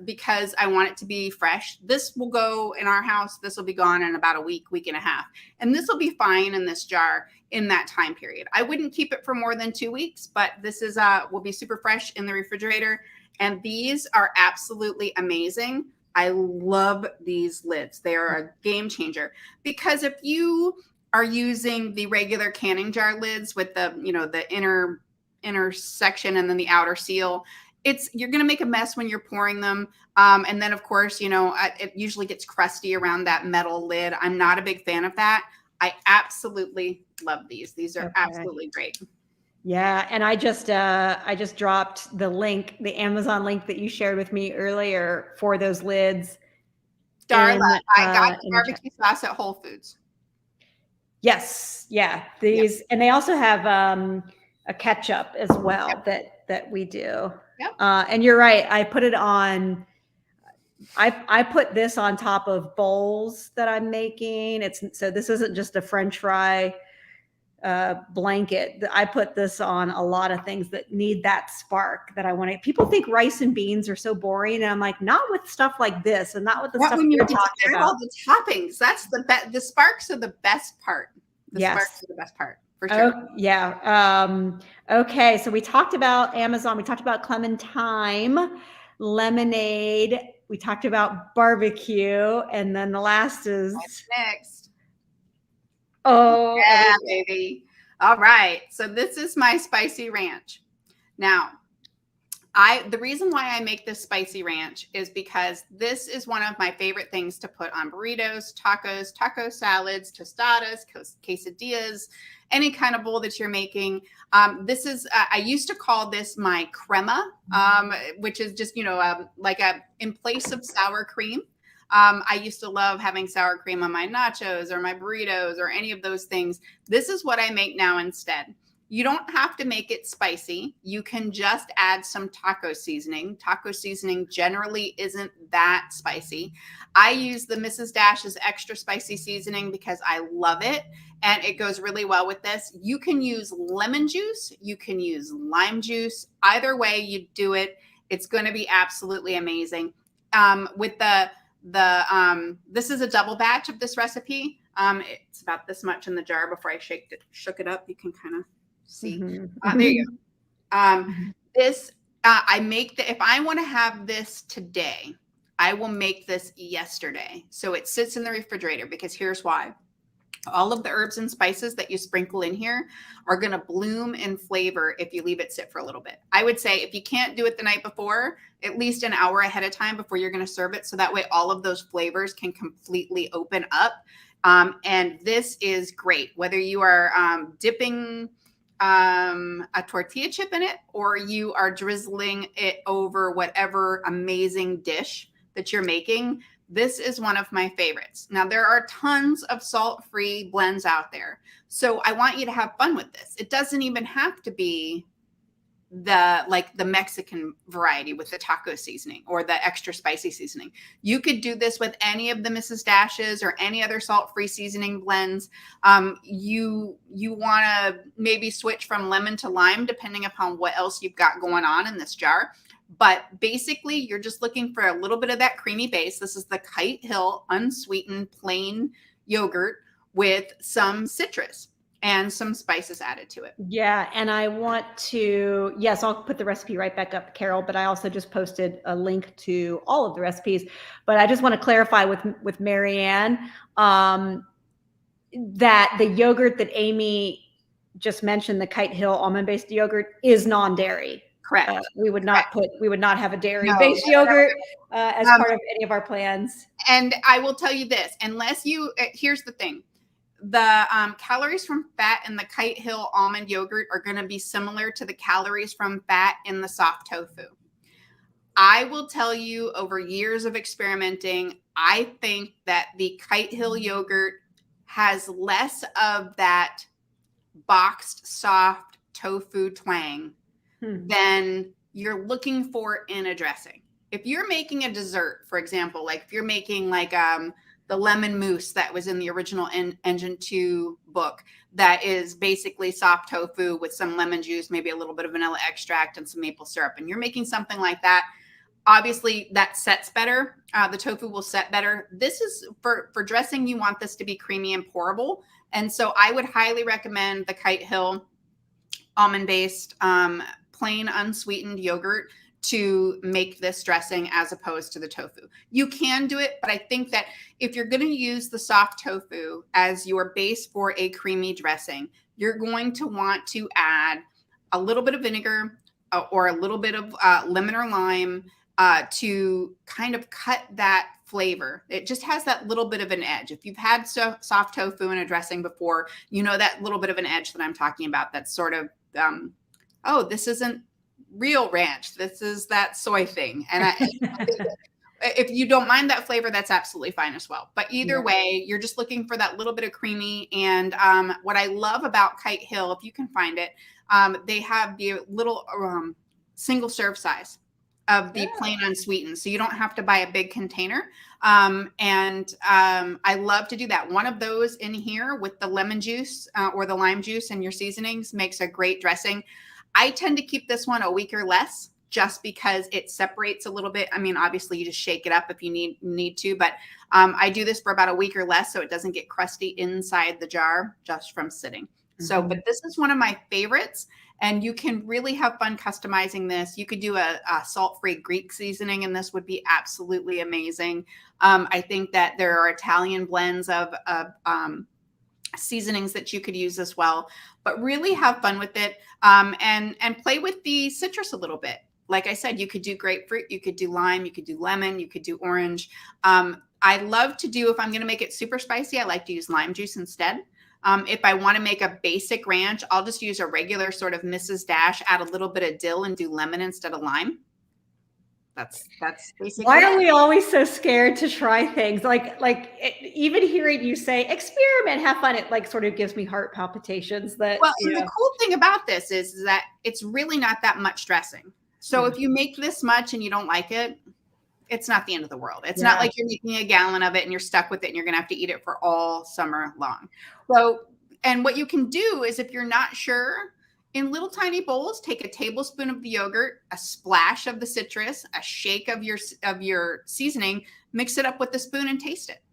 [SPEAKER 1] because I want it to be fresh. This will go in our house. This will be gone in about a week and a half. And this will be fine in this jar in that time period. I wouldn't keep it for more than 2 weeks, but this is will be super fresh in the refrigerator. And these are absolutely amazing. I love these lids. They are a game changer because if you are using the regular canning jar lids with the, the inner section and then the outer seal, you're going to make a mess when you're pouring them. And then of course, it usually gets crusty around that metal lid. I'm not a big fan of that. I absolutely love these. These are absolutely great.
[SPEAKER 2] Yeah. And I just dropped the link, the Amazon link that you shared with me earlier for those lids.
[SPEAKER 1] Darla, I got the barbecue sauce at Whole Foods.
[SPEAKER 2] Yes. Yeah. These, and they also have a ketchup as well that we do.
[SPEAKER 1] Yep.
[SPEAKER 2] And you're right. I put it on I put this on top of bowls that I'm making. So this isn't just a French fry blanket. I put this on a lot of things that need that spark that I want to. People think rice and beans are so boring, and I'm like, not with stuff like this, and not with the
[SPEAKER 1] Not
[SPEAKER 2] stuff
[SPEAKER 1] when you
[SPEAKER 2] you're
[SPEAKER 1] can
[SPEAKER 2] talking
[SPEAKER 1] add
[SPEAKER 2] about.
[SPEAKER 1] all the toppings. That's the sparks are the best part. The sparks are the best part for sure.
[SPEAKER 2] Oh, yeah. Okay. So we talked about Amazon. We talked about Clementine, lemonade. We talked about barbecue, and then the last is
[SPEAKER 1] What's next?
[SPEAKER 2] oh,
[SPEAKER 1] Yeah, baby. All right. So this is my spicy ranch. Now, the reason why I make this spicy ranch is because this is one of my favorite things to put on burritos, tacos, taco salads, tostadas, quesadillas, any kind of bowl that you're making. This is, I used to call this my crema, which is just, like in place of sour cream. I used to love having sour cream on my nachos or my burritos or any of those things. This is what I make now instead. You don't have to make it spicy. You can just add some taco seasoning. Taco seasoning generally isn't that spicy. I use the Mrs. Dash's extra spicy seasoning because I love it and it goes really well with this. You can use lemon juice. You can use lime juice. Either way you do it, it's going to be absolutely amazing. With this is a double batch of this recipe. It's about this much in the jar. Before I shook it up, you can kind of see. There you go. This, I make if I want to have this today, I will make this yesterday. So it sits in the refrigerator because here's why. All of the herbs and spices that you sprinkle in here are going to bloom in flavor if you leave it sit for a little bit. I would say if you can't do it the night before, at least an hour ahead of time before you're going to serve it. So that way all of those flavors can completely open up. And this is great, whether you are dipping a tortilla chip in it or you are drizzling it over whatever amazing dish that you're making. This is one of my favorites. Now, there are tons of salt-free blends out there. So I want you to have fun with this. It doesn't even have to be the Mexican variety with the taco seasoning or the extra spicy seasoning. You could do this with any of the Mrs. Dash's or any other salt-free seasoning blends. You want to maybe switch from lemon to lime, depending upon what else you've got going on in this jar. But basically, you're just looking for a little bit of that creamy base. This is the Kite Hill unsweetened plain yogurt with some citrus and some spices added to it.
[SPEAKER 2] Yeah. And I want to, yes, I'll put the recipe right back up, Carol, but I also just posted a link to all of the recipes. But I just want to clarify with Marianne that the yogurt that Amy just mentioned, the Kite Hill almond-based yogurt, is non-dairy.
[SPEAKER 1] Correct.
[SPEAKER 2] We would not have a dairy-based yogurt as part of any of our plans.
[SPEAKER 1] And I will tell you this, unless you, here's the thing. The calories from fat in the Kite Hill almond yogurt are going to be similar to the calories from fat in the soft tofu. I will tell you, over years of experimenting, I think that the Kite Hill yogurt has less of that boxed soft tofu twang than you're looking for in a dressing. If you're making a dessert, for example, like if you're making like the lemon mousse that was in the original Engine 2 book, that is basically soft tofu with some lemon juice, maybe a little bit of vanilla extract and some maple syrup, and you're making something like that, obviously that sets better. The tofu will set better. This is for dressing. You want this to be creamy and pourable. And so I would highly recommend the Kite Hill almond-based plain unsweetened yogurt to make this dressing as opposed to the tofu. You can do it, but I think that if you're going to use the soft tofu as your base for a creamy dressing, you're going to want to add a little bit of vinegar or a little bit of lemon or lime to kind of cut that flavor. It just has that little bit of an edge. If you've had soft tofu in a dressing before, you know that little bit of an edge that I'm talking about. That's sort of, oh, this isn't real ranch. This is that soy thing. And if you don't mind that flavor, that's absolutely fine as well. But either way, you're just looking for that little bit of creamy. And what I love about Kite Hill, if you can find it, they have the little single serve size of the plain unsweetened. So you don't have to buy a big container. I love to do that. One of those in here with the lemon juice or the lime juice and your seasonings makes a great dressing. I tend to keep this one a week or less just because it separates a little bit. I mean, obviously you just shake it up if you need to, but I do this for about a week or less so it doesn't get crusty inside the jar just from sitting. So, but this is one of my favorites, and you can really have fun customizing this. You could do a salt-free Greek seasoning, and this would be absolutely amazing. I think that there are Italian blends of seasonings that you could use as well, but really have fun with it and play with the citrus a little bit. Like I said, you could do grapefruit, you could do lime, you could do lemon, you could do orange. I love to do, if I'm going to make it super spicy, I like to use lime juice instead. If I want to make a basic ranch, I'll just use a regular sort of Mrs. Dash, add a little bit of dill and do lemon instead of lime. That's basically.
[SPEAKER 2] Why are we always so scared to try things? Even hearing you say experiment, have fun, it like sort of gives me heart palpitations. That
[SPEAKER 1] well, and the cool thing about this is that it's really not that much dressing. So if you make this much and you don't like it, it's not the end of the world. It's not like you're making a gallon of it and you're stuck with it and you're going to have to eat it for all summer long. So, and what you can do is if you're not sure, in little tiny bowls, take a tablespoon of the yogurt, a splash of the citrus, a shake of your seasoning, mix it up with a spoon and taste it.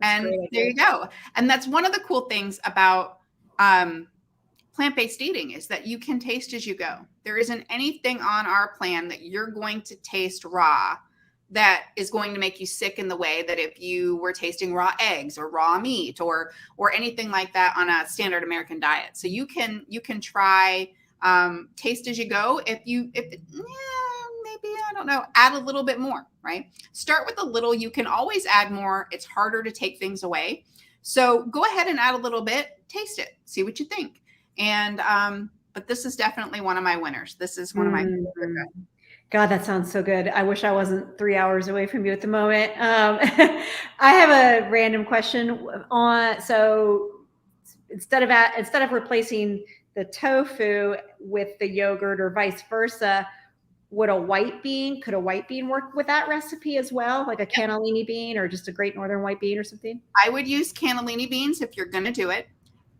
[SPEAKER 1] And there you go. And that's one of the cool things about plant-based eating is that you can taste as you go. There isn't anything on our plan that you're going to taste raw that is going to make you sick in the way that if you were tasting raw eggs or raw meat or anything like that on a standard American diet. So you can try taste as you go. Maybe, I don't know, add a little bit more, right? Start with a little. You can always add more. It's harder to take things away. So go ahead and add a little bit, taste it, see what you think. And but this is definitely one of my winners. This is one of my favorite.
[SPEAKER 2] God, that sounds so good. I wish I wasn't 3 hours away from you at the moment. I have a random question so instead of replacing the tofu with the yogurt or vice versa, could a white bean work with that recipe as well? Like a cannellini bean or just a Great Northern white bean or something?
[SPEAKER 1] I would use cannellini beans if you're going to do it.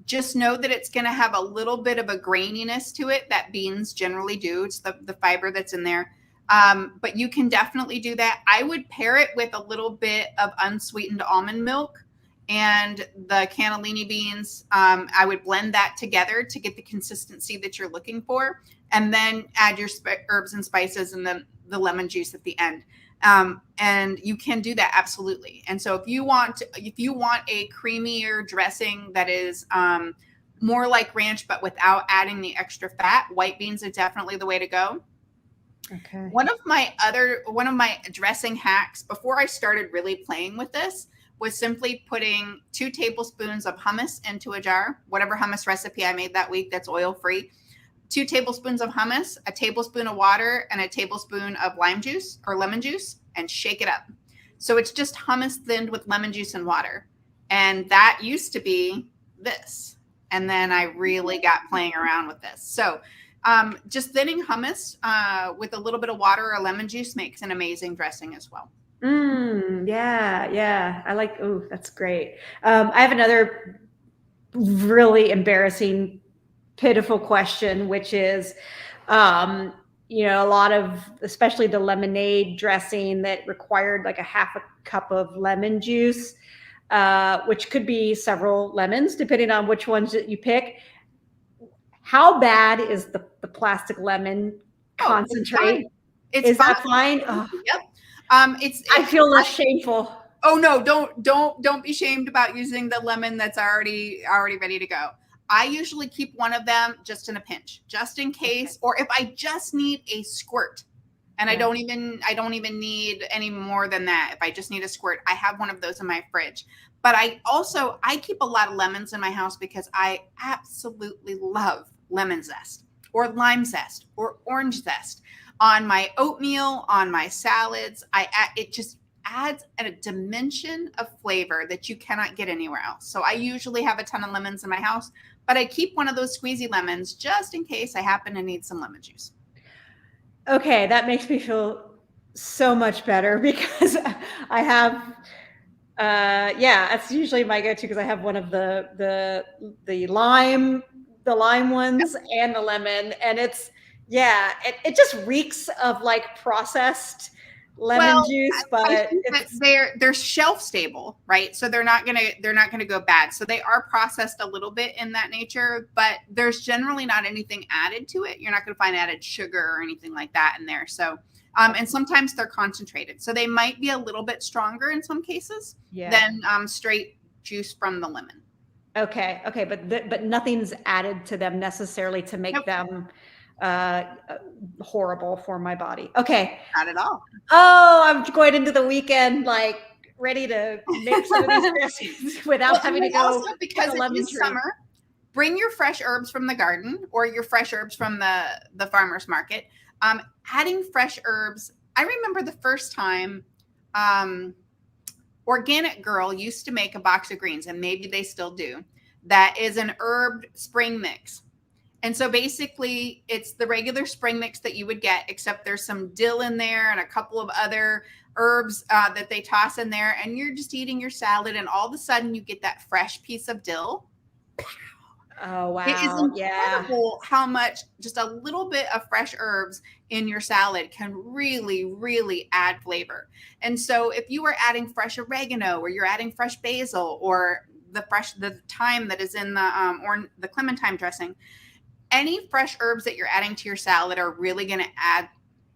[SPEAKER 1] Just know that it's going to have a little bit of a graininess to it that beans generally do. It's the fiber that's in there. But you can definitely do that. I would pair it with a little bit of unsweetened almond milk and the cannellini beans. I would blend that together to get the consistency that you're looking for, and then add your herbs and spices and then the lemon juice at the end. And you can do that absolutely. And so if you want a creamier dressing that is more like ranch but without adding the extra fat, white beans are definitely the way to go.
[SPEAKER 2] Okay.
[SPEAKER 1] One of my dressing hacks before I started really playing with this was simply putting 2 tablespoons of hummus into a jar, whatever hummus recipe I made that week that's oil-free. 2 tablespoons of hummus, a tablespoon of water, and a tablespoon of lime juice or lemon juice, and shake it up. So it's just hummus thinned with lemon juice and water. And that used to be this. And then I really got playing around with this. So just thinning hummus with a little bit of water or lemon juice makes an amazing dressing as well.
[SPEAKER 2] Yeah. I like, that's great. I have another really embarrassing, pitiful question, which is, a lot of, especially the lemonade dressing that required like a half a cup of lemon juice, which could be several lemons, depending on which ones that you pick. How bad is the plastic lemon concentrate?
[SPEAKER 1] Is that
[SPEAKER 2] fine?
[SPEAKER 1] Oh. Yep.
[SPEAKER 2] I feel less shameful.
[SPEAKER 1] Oh no, don't be shamed about using the lemon that's already ready to go. I usually keep one of them just in a pinch, just in case, or if I just need a squirt and I don't even need any more than that. If I just need a squirt, I have one of those in my fridge. But I keep a lot of lemons in my house because I absolutely love lemon zest or lime zest or orange zest on my oatmeal, on my salads. It just adds a dimension of flavor that you cannot get anywhere else. So I usually have a ton of lemons in my house, but I keep one of those squeezy lemons just in case I happen to need some lemon juice.
[SPEAKER 2] Okay, that makes me feel so much better because I have yeah, that's usually my go-to because I have one of the lime ones and the lemon, and it's yeah, it just reeks of like processed lemon
[SPEAKER 1] Well,
[SPEAKER 2] juice,
[SPEAKER 1] I
[SPEAKER 2] but
[SPEAKER 1] think that
[SPEAKER 2] it's
[SPEAKER 1] they're shelf stable, right? So they're not gonna go bad. So they are processed a little bit in that nature, but there's generally not anything added to it. You're not gonna find added sugar or anything like that in there. So and sometimes they're concentrated, so they might be a little bit stronger in some cases
[SPEAKER 2] yeah.
[SPEAKER 1] than straight juice from the lemon.
[SPEAKER 2] Okay, okay, but nothing's added to them necessarily to make
[SPEAKER 1] Nope,
[SPEAKER 2] them uh, horrible for my body. Okay.
[SPEAKER 1] not at all.
[SPEAKER 2] Oh, I'm going into the weekend like ready to make some of these dressings without
[SPEAKER 1] Well, and
[SPEAKER 2] having to
[SPEAKER 1] then
[SPEAKER 2] go
[SPEAKER 1] also
[SPEAKER 2] pick a
[SPEAKER 1] because it
[SPEAKER 2] lemon
[SPEAKER 1] is
[SPEAKER 2] tree.
[SPEAKER 1] summer, bring your fresh herbs from the garden or your fresh herbs from the farmer's market. Adding fresh herbs. I remember the first time Organic Girl used to make a box of greens, and maybe they still do, that is an herb spring mix. And so basically, it's the regular spring mix that you would get, except there's some dill in there and a couple of other herbs that they toss in there. And you're just eating your salad, and all of a sudden, you get that fresh piece of dill.
[SPEAKER 2] Oh,
[SPEAKER 1] It is
[SPEAKER 2] wow. Yeah.
[SPEAKER 1] incredible how much just a little bit of fresh herbs in your salad can really, really add flavor. And so if you are adding fresh oregano or you're adding fresh basil or the thyme that is in or the clementine dressing, any fresh herbs that you're adding to your salad are really going to add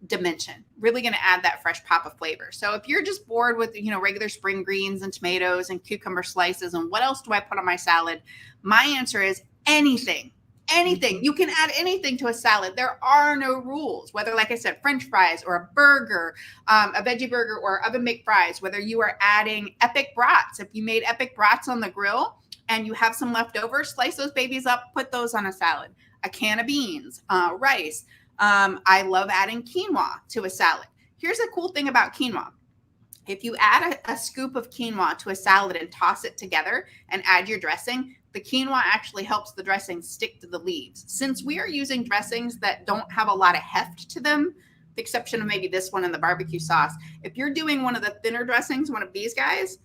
[SPEAKER 1] dimension, really going to add that fresh pop of flavor. So if you're just bored with, regular spring greens and tomatoes and cucumber slices and what else do I put on my salad? My answer is anything. Anything. You can add anything to a salad. There are no rules, whether, like I said, French fries or a burger, a veggie burger or oven baked fries, whether you are adding epic brats. If you made epic brats on the grill and you have some left over, slice those babies up, put those on a salad. A can of beans, rice. I love adding quinoa to a salad. Here's a cool thing about quinoa. If you add a scoop of quinoa to a salad and toss it together and add your dressing, the quinoa actually helps the dressing stick to the leaves. Since we are using dressings that don't have a lot of heft to them, the exception of maybe this one and the barbecue sauce, if you're doing one of the thinner dressings, one of these guys,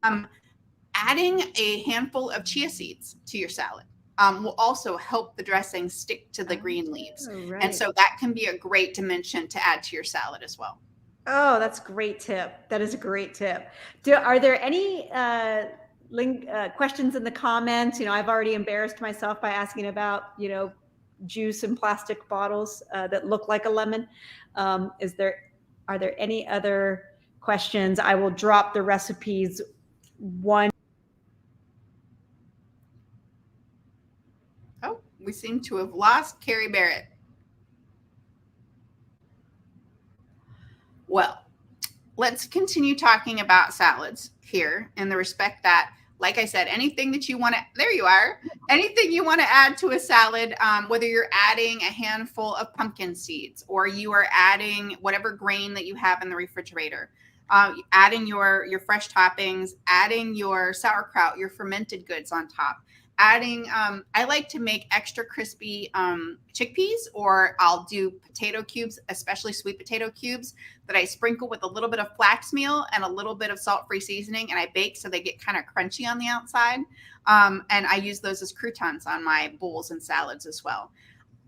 [SPEAKER 1] adding a handful of chia seeds to your salad will also help the dressing stick to the green leaves.
[SPEAKER 2] Right.
[SPEAKER 1] And so that can be a great dimension to add to your salad as well.
[SPEAKER 2] Oh, that's a great tip. That is a great tip. Are there any questions in the comments? I've already embarrassed myself by asking about, juice in plastic bottles that look like a lemon. Are there any other questions? I will drop the recipes one.
[SPEAKER 1] Oh, we seem to have lost Carrie Barrett. Well, let's continue talking about salads here in the respect that, like I said, anything that you want to, there you are, anything you want to add to a salad, whether you're adding a handful of pumpkin seeds or you are adding whatever grain that you have in the refrigerator, adding your fresh toppings, adding your sauerkraut, your fermented goods on top, adding, I like to make extra crispy chickpeas, or I'll do potato cubes, especially sweet potato cubes that I sprinkle with a little bit of flax meal and a little bit of salt-free seasoning, and I bake so they get kind of crunchy on the outside. And I use those as croutons on my bowls and salads as well.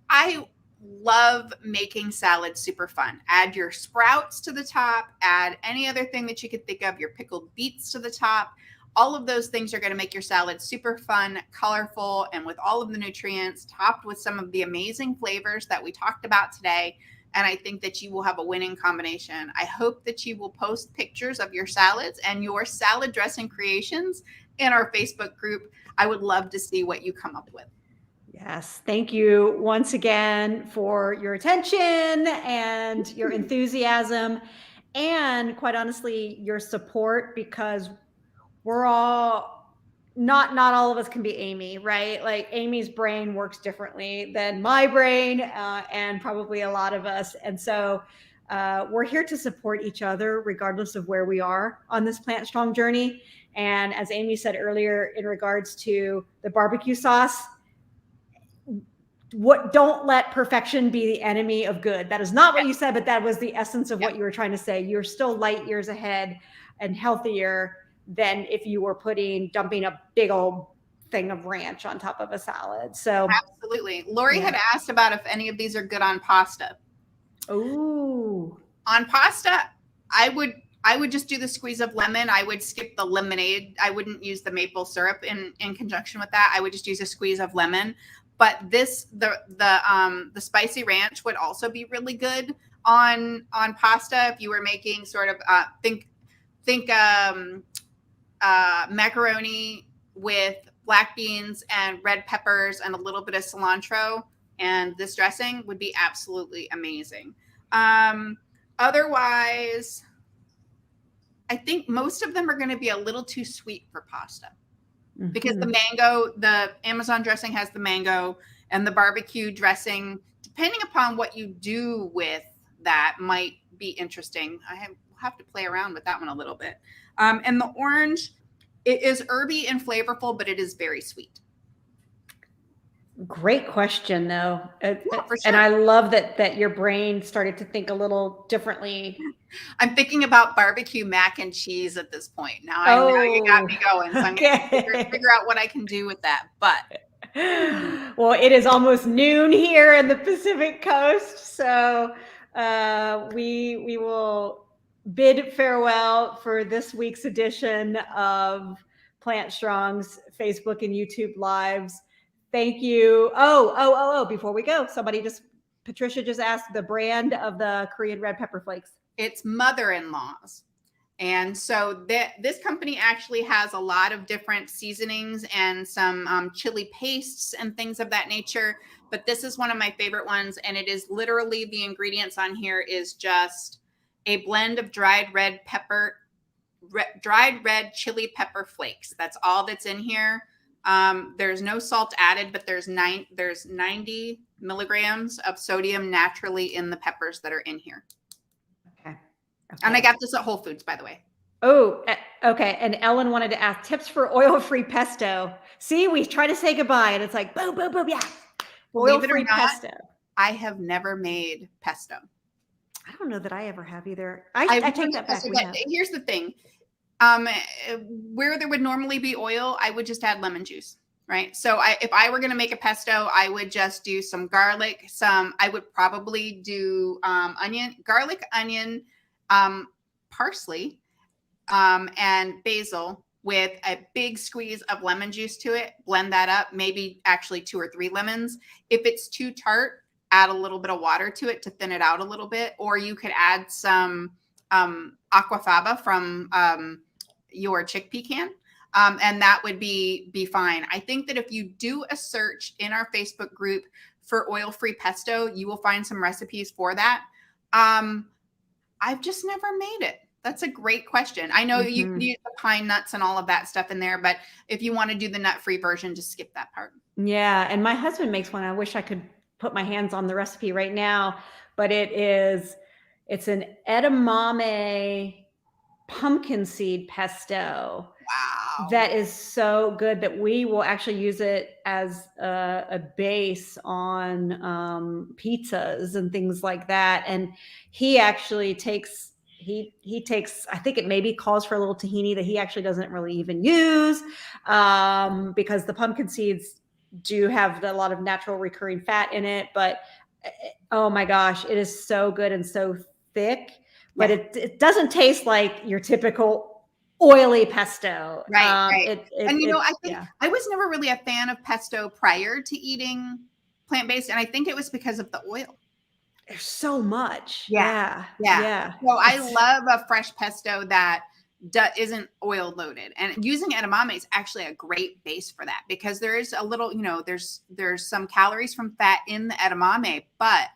[SPEAKER 1] I love making salads super fun. Add your sprouts to the top, add any other thing that you could think of, your pickled beets to the top. All of those things are going to make your salad super fun, colorful, and with all of the nutrients, topped with some of the amazing flavors that we talked about today. And I think that you will have a winning combination. I hope that you will post pictures of your salads and your salad dressing creations in our Facebook group. I would love to see what you come up with.
[SPEAKER 2] Yes. Thank you once again for your attention and your enthusiasm and, quite honestly, your support, because we're all not all of us can be Amy, right? Like Amy's brain works differently than my brain and probably a lot of us. And so we're here to support each other regardless of where we are on this Plant Strong journey. And as Amy said earlier, in regards to the barbecue sauce, don't let perfection be the enemy of good. That is not what you said, but that was the essence of what you were trying to say. You're still light years ahead and healthier than if you were dumping a big old thing of ranch on top of a salad. So
[SPEAKER 1] absolutely. Lori had asked about if any of these are good on pasta.
[SPEAKER 2] Ooh.
[SPEAKER 1] On pasta, I would just do the squeeze of lemon. I would skip the lemonade. I wouldn't use the maple syrup in conjunction with that. I would just use a squeeze of lemon. But the spicy ranch would also be really good on pasta if you were making sort of think macaroni with black beans and red peppers and a little bit of cilantro, and this dressing would be absolutely amazing. Otherwise, I think most of them are going to be a little too sweet for pasta. Because the Amazon dressing has the mango, and the barbecue dressing, depending upon what you do with that, might be interesting. We'll have to play around with that one a little bit. And the orange, it is herby and flavorful, but it is very sweet.
[SPEAKER 2] Great question, though.
[SPEAKER 1] For sure.
[SPEAKER 2] And I love that your brain started to think a little differently.
[SPEAKER 1] I'm thinking about barbecue mac and cheese at this point. Now I know you got me going, so I'm going to figure out what I can do with that. But
[SPEAKER 2] well, it is almost noon here in the Pacific Coast, so we will bid farewell for this week's edition of Plant Strong's Facebook and YouTube Lives. Thank you. Oh, before we go, Patricia just asked the brand of the Korean red pepper flakes.
[SPEAKER 1] It's Mother-in-Law's. And so this company actually has a lot of different seasonings and some chili pastes and things of that nature. But this is one of my favorite ones. And it is literally, the ingredients on here is just a blend of dried red chili pepper flakes. That's all that's in here. There's no salt added, but there's 90 milligrams of sodium naturally in the peppers that are in here.
[SPEAKER 2] Okay.
[SPEAKER 1] And I got this at Whole Foods, by the way.
[SPEAKER 2] Oh, okay. And Ellen wanted to ask tips for oil-free pesto. See, we try to say goodbye and it's like, boom, boom, boom. Yeah. Oil-free pesto.
[SPEAKER 1] I have never made pesto.
[SPEAKER 2] I don't know that I ever have either. I take that back.
[SPEAKER 1] Here's the thing. Where there would normally be oil, I would just add lemon juice, right? So if I were going to make a pesto, I would just do some garlic, I would probably do garlic, onion, parsley, and basil with a big squeeze of lemon juice to it. Blend that up, maybe actually 2 or 3 lemons. If it's too tart, add a little bit of water to it to thin it out a little bit. Or you could add some aquafaba from your chickpea can, and that would be fine. I think that if you do a search in our Facebook group for oil-free pesto, you will find some recipes for that. I've just never made it. That's a great question. I know you can use the pine nuts and all of that stuff in there, but if you want to do the nut-free version, just skip that part.
[SPEAKER 2] Yeah, and my husband makes one. I wish I could put my hands on the recipe right now, but it's an edamame pumpkin seed pesto.
[SPEAKER 1] Wow.
[SPEAKER 2] That is so good that we will actually use it as a base on pizzas and things like that. And he actually takes, I think it maybe calls for a little tahini that he actually doesn't really even use because the pumpkin seeds do have a lot of natural recurring fat in it. But oh my gosh, it is so good and so thick, but it doesn't taste like your typical oily pesto.
[SPEAKER 1] Right. I think I was never really a fan of pesto prior to eating plant-based. And I think it was because of the oil.
[SPEAKER 2] There's so much.
[SPEAKER 1] Yeah. So I love a fresh pesto that isn't oil loaded, and using edamame is actually a great base for that because there is a little, there's some calories from fat in the edamame, but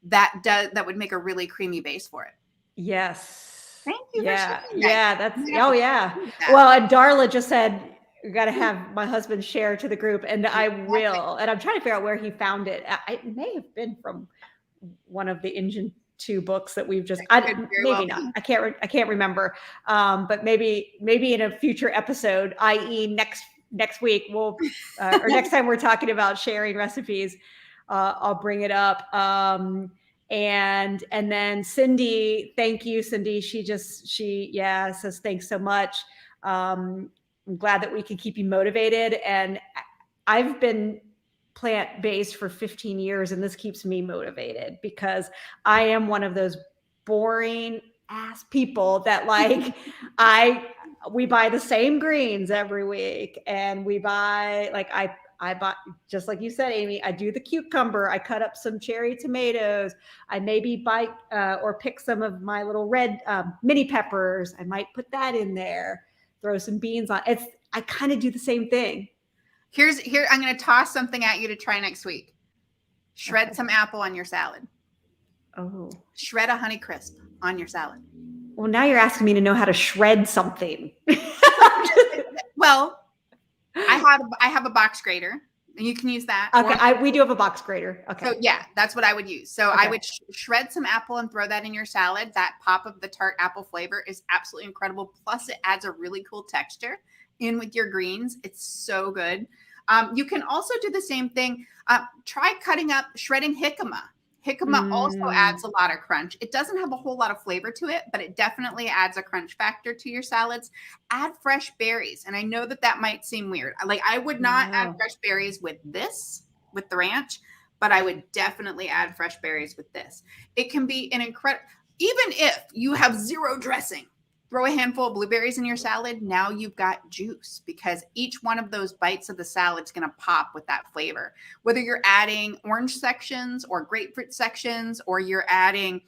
[SPEAKER 1] that would make a really creamy base for it.
[SPEAKER 2] Yes.
[SPEAKER 1] Thank you.
[SPEAKER 2] Yeah. Well, and Darla just said, you got to have my husband share to the group, and I will. And I'm trying to figure out where he found it. It may have been from one of the Engine 2 books that we've just, not. I can't remember. But maybe in a future episode, i.e. next week, we'll, or next time we're talking about sharing recipes, I'll bring it up. And then Cindy, thank you, Cindy. She says thanks so much. I'm glad that we can keep you motivated. And I've been plant-based for 15 years, and this keeps me motivated because I am one of those boring ass people that like we buy the same greens every week, and we buy I bought, just like you said, Amy, I do the cucumber. I cut up some cherry tomatoes. I maybe buy or pick some of my little red mini peppers. I might put that in there, throw some beans on. I kind of do the same thing.
[SPEAKER 1] Here, I'm going to toss something at you to try next week. Shred some apple on your salad.
[SPEAKER 2] Oh.
[SPEAKER 1] Shred a Honeycrisp on your salad.
[SPEAKER 2] Well, now you're asking me to know how to shred something.
[SPEAKER 1] Well, I have a box grater, and you can use that.
[SPEAKER 2] Okay, we do have a box grater. Okay.
[SPEAKER 1] So yeah, that's what I would use. So
[SPEAKER 2] Okay.
[SPEAKER 1] I would shred some apple and throw that in your salad. That pop of the tart apple flavor is absolutely incredible. Plus, it adds a really cool texture in with your greens. It's so good. You can also do the same thing. Try shredding jicama. Jicama also adds a lot of crunch. It doesn't have a whole lot of flavor to it, but it definitely adds a crunch factor to your salads. Add fresh berries. And I know that might seem weird. Like, I would not add fresh berries with the ranch, but I would definitely add fresh berries with this. It can be an incredible, even if you have zero dressing, throw a handful of blueberries in your salad. Now you've got juice, because each one of those bites of the salad is going to pop with that flavor. Whether you're adding orange sections or grapefruit sections, or you're adding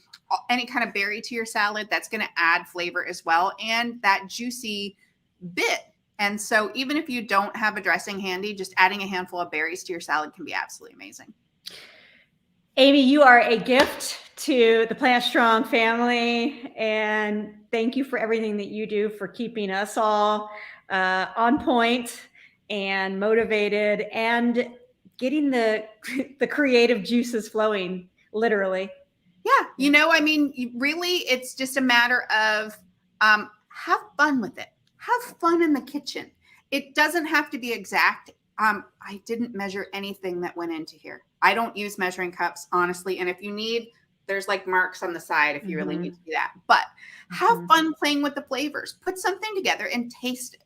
[SPEAKER 1] any kind of berry to your salad, that's going to add flavor as well, and that juicy bit. And so even if you don't have a dressing handy, just adding a handful of berries to your salad can be absolutely amazing.
[SPEAKER 2] Amy, you are a gift to the Plant Strong family, and thank you for everything that you do for keeping us all on point and motivated and getting the creative juices flowing, literally.
[SPEAKER 1] Yeah. I mean, really, it's just a matter of have fun with it. Have fun in the kitchen. It doesn't have to be exact. I didn't measure anything that went into here. I don't use measuring cups, honestly. And if you need, there's like marks on the side if you really need to do that. But have fun playing with the flavors. Put something together and taste it.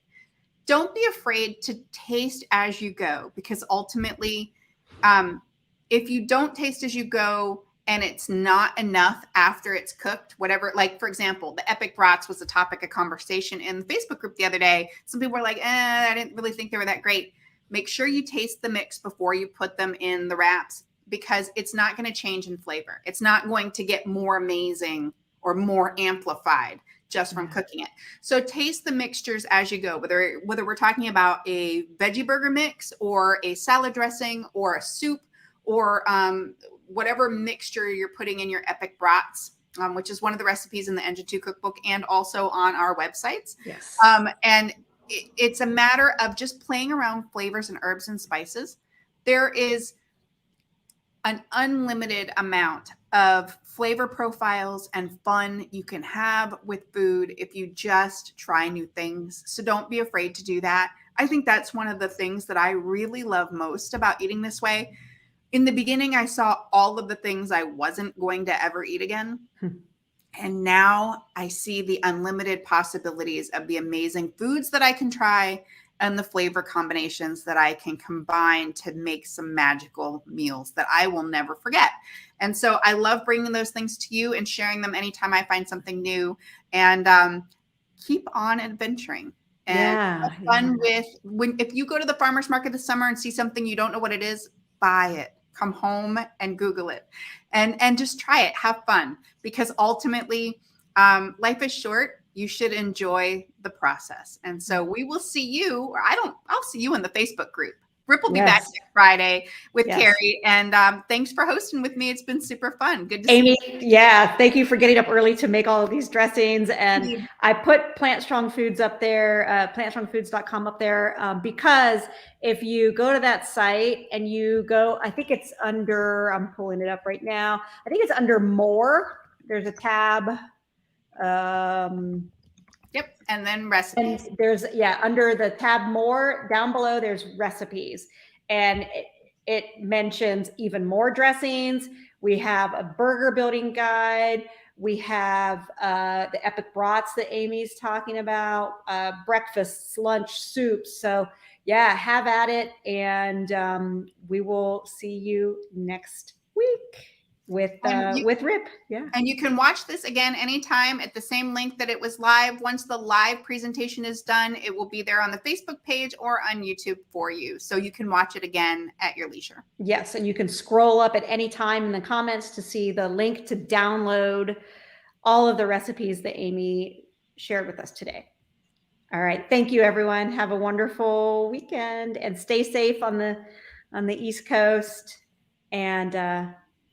[SPEAKER 1] Don't be afraid to taste as you go, because ultimately, if you don't taste as you go and it's not enough after it's cooked, whatever, like, for example, the epic brats was a topic of conversation in the Facebook group the other day. Some people were like, I didn't really think they were that great. Make sure you taste the mix before you put them in the wraps, because it's not going to change in flavor. It's not going to get more amazing or more amplified just from cooking it. So taste the mixtures as you go, whether we're talking about a veggie burger mix or a salad dressing or a soup or whatever mixture you're putting in your epic brats, which is one of the recipes in the Engine 2 cookbook and also on our websites.
[SPEAKER 2] Yes.
[SPEAKER 1] And it's a matter of just playing around with flavors and herbs and spices. There is an unlimited amount of flavor profiles and fun you can have with food if you just try new things. So don't be afraid to do that. I think that's one of the things that I really love most about eating this way. In the beginning, I saw all of the things I wasn't going to ever eat again. And now I see the unlimited possibilities of the amazing foods that I can try and the flavor combinations that I can combine to make some magical meals that I will never forget. And so I love bringing those things to you and sharing them anytime I find something new. And keep on adventuring. And have fun with if you go to the farmer's market this summer and see something you don't know what it is, buy it. Come home and Google it and just try it. Have fun, because ultimately life is short. You should enjoy the process. And so we will see you, or I'll see you in the Facebook group. Rip will be back next Friday with Carrie. And thanks for hosting with me. It's been super fun. Good to
[SPEAKER 2] Amy,
[SPEAKER 1] see you.
[SPEAKER 2] yeah, thank you for getting up early to make all of these dressings. And I put Plant Strong Foods up there, plantstrongfoods.com up there, because if you go to that site and you go, I think it's under, I'm pulling it up right now. I think it's under more. There's a tab.
[SPEAKER 1] Yep. And then recipes.
[SPEAKER 2] And there's, under the tab more down below, there's recipes. And it mentions even more dressings. We have a burger building guide. We have the epic brats that Amy's talking about, breakfasts, lunch, soups. So yeah, have at it. And we will see you next week with Rip. Yeah.
[SPEAKER 1] And you can watch this again anytime at the same link that it was live. Once the live presentation is done, it will be there on the Facebook page or on YouTube for you. So you can watch it again at your leisure.
[SPEAKER 2] Yes, and you can scroll up at any time in the comments to see the link to download all of the recipes that Amy shared with us today. All right. Thank you, everyone. Have a wonderful weekend and stay safe on the East Coast. And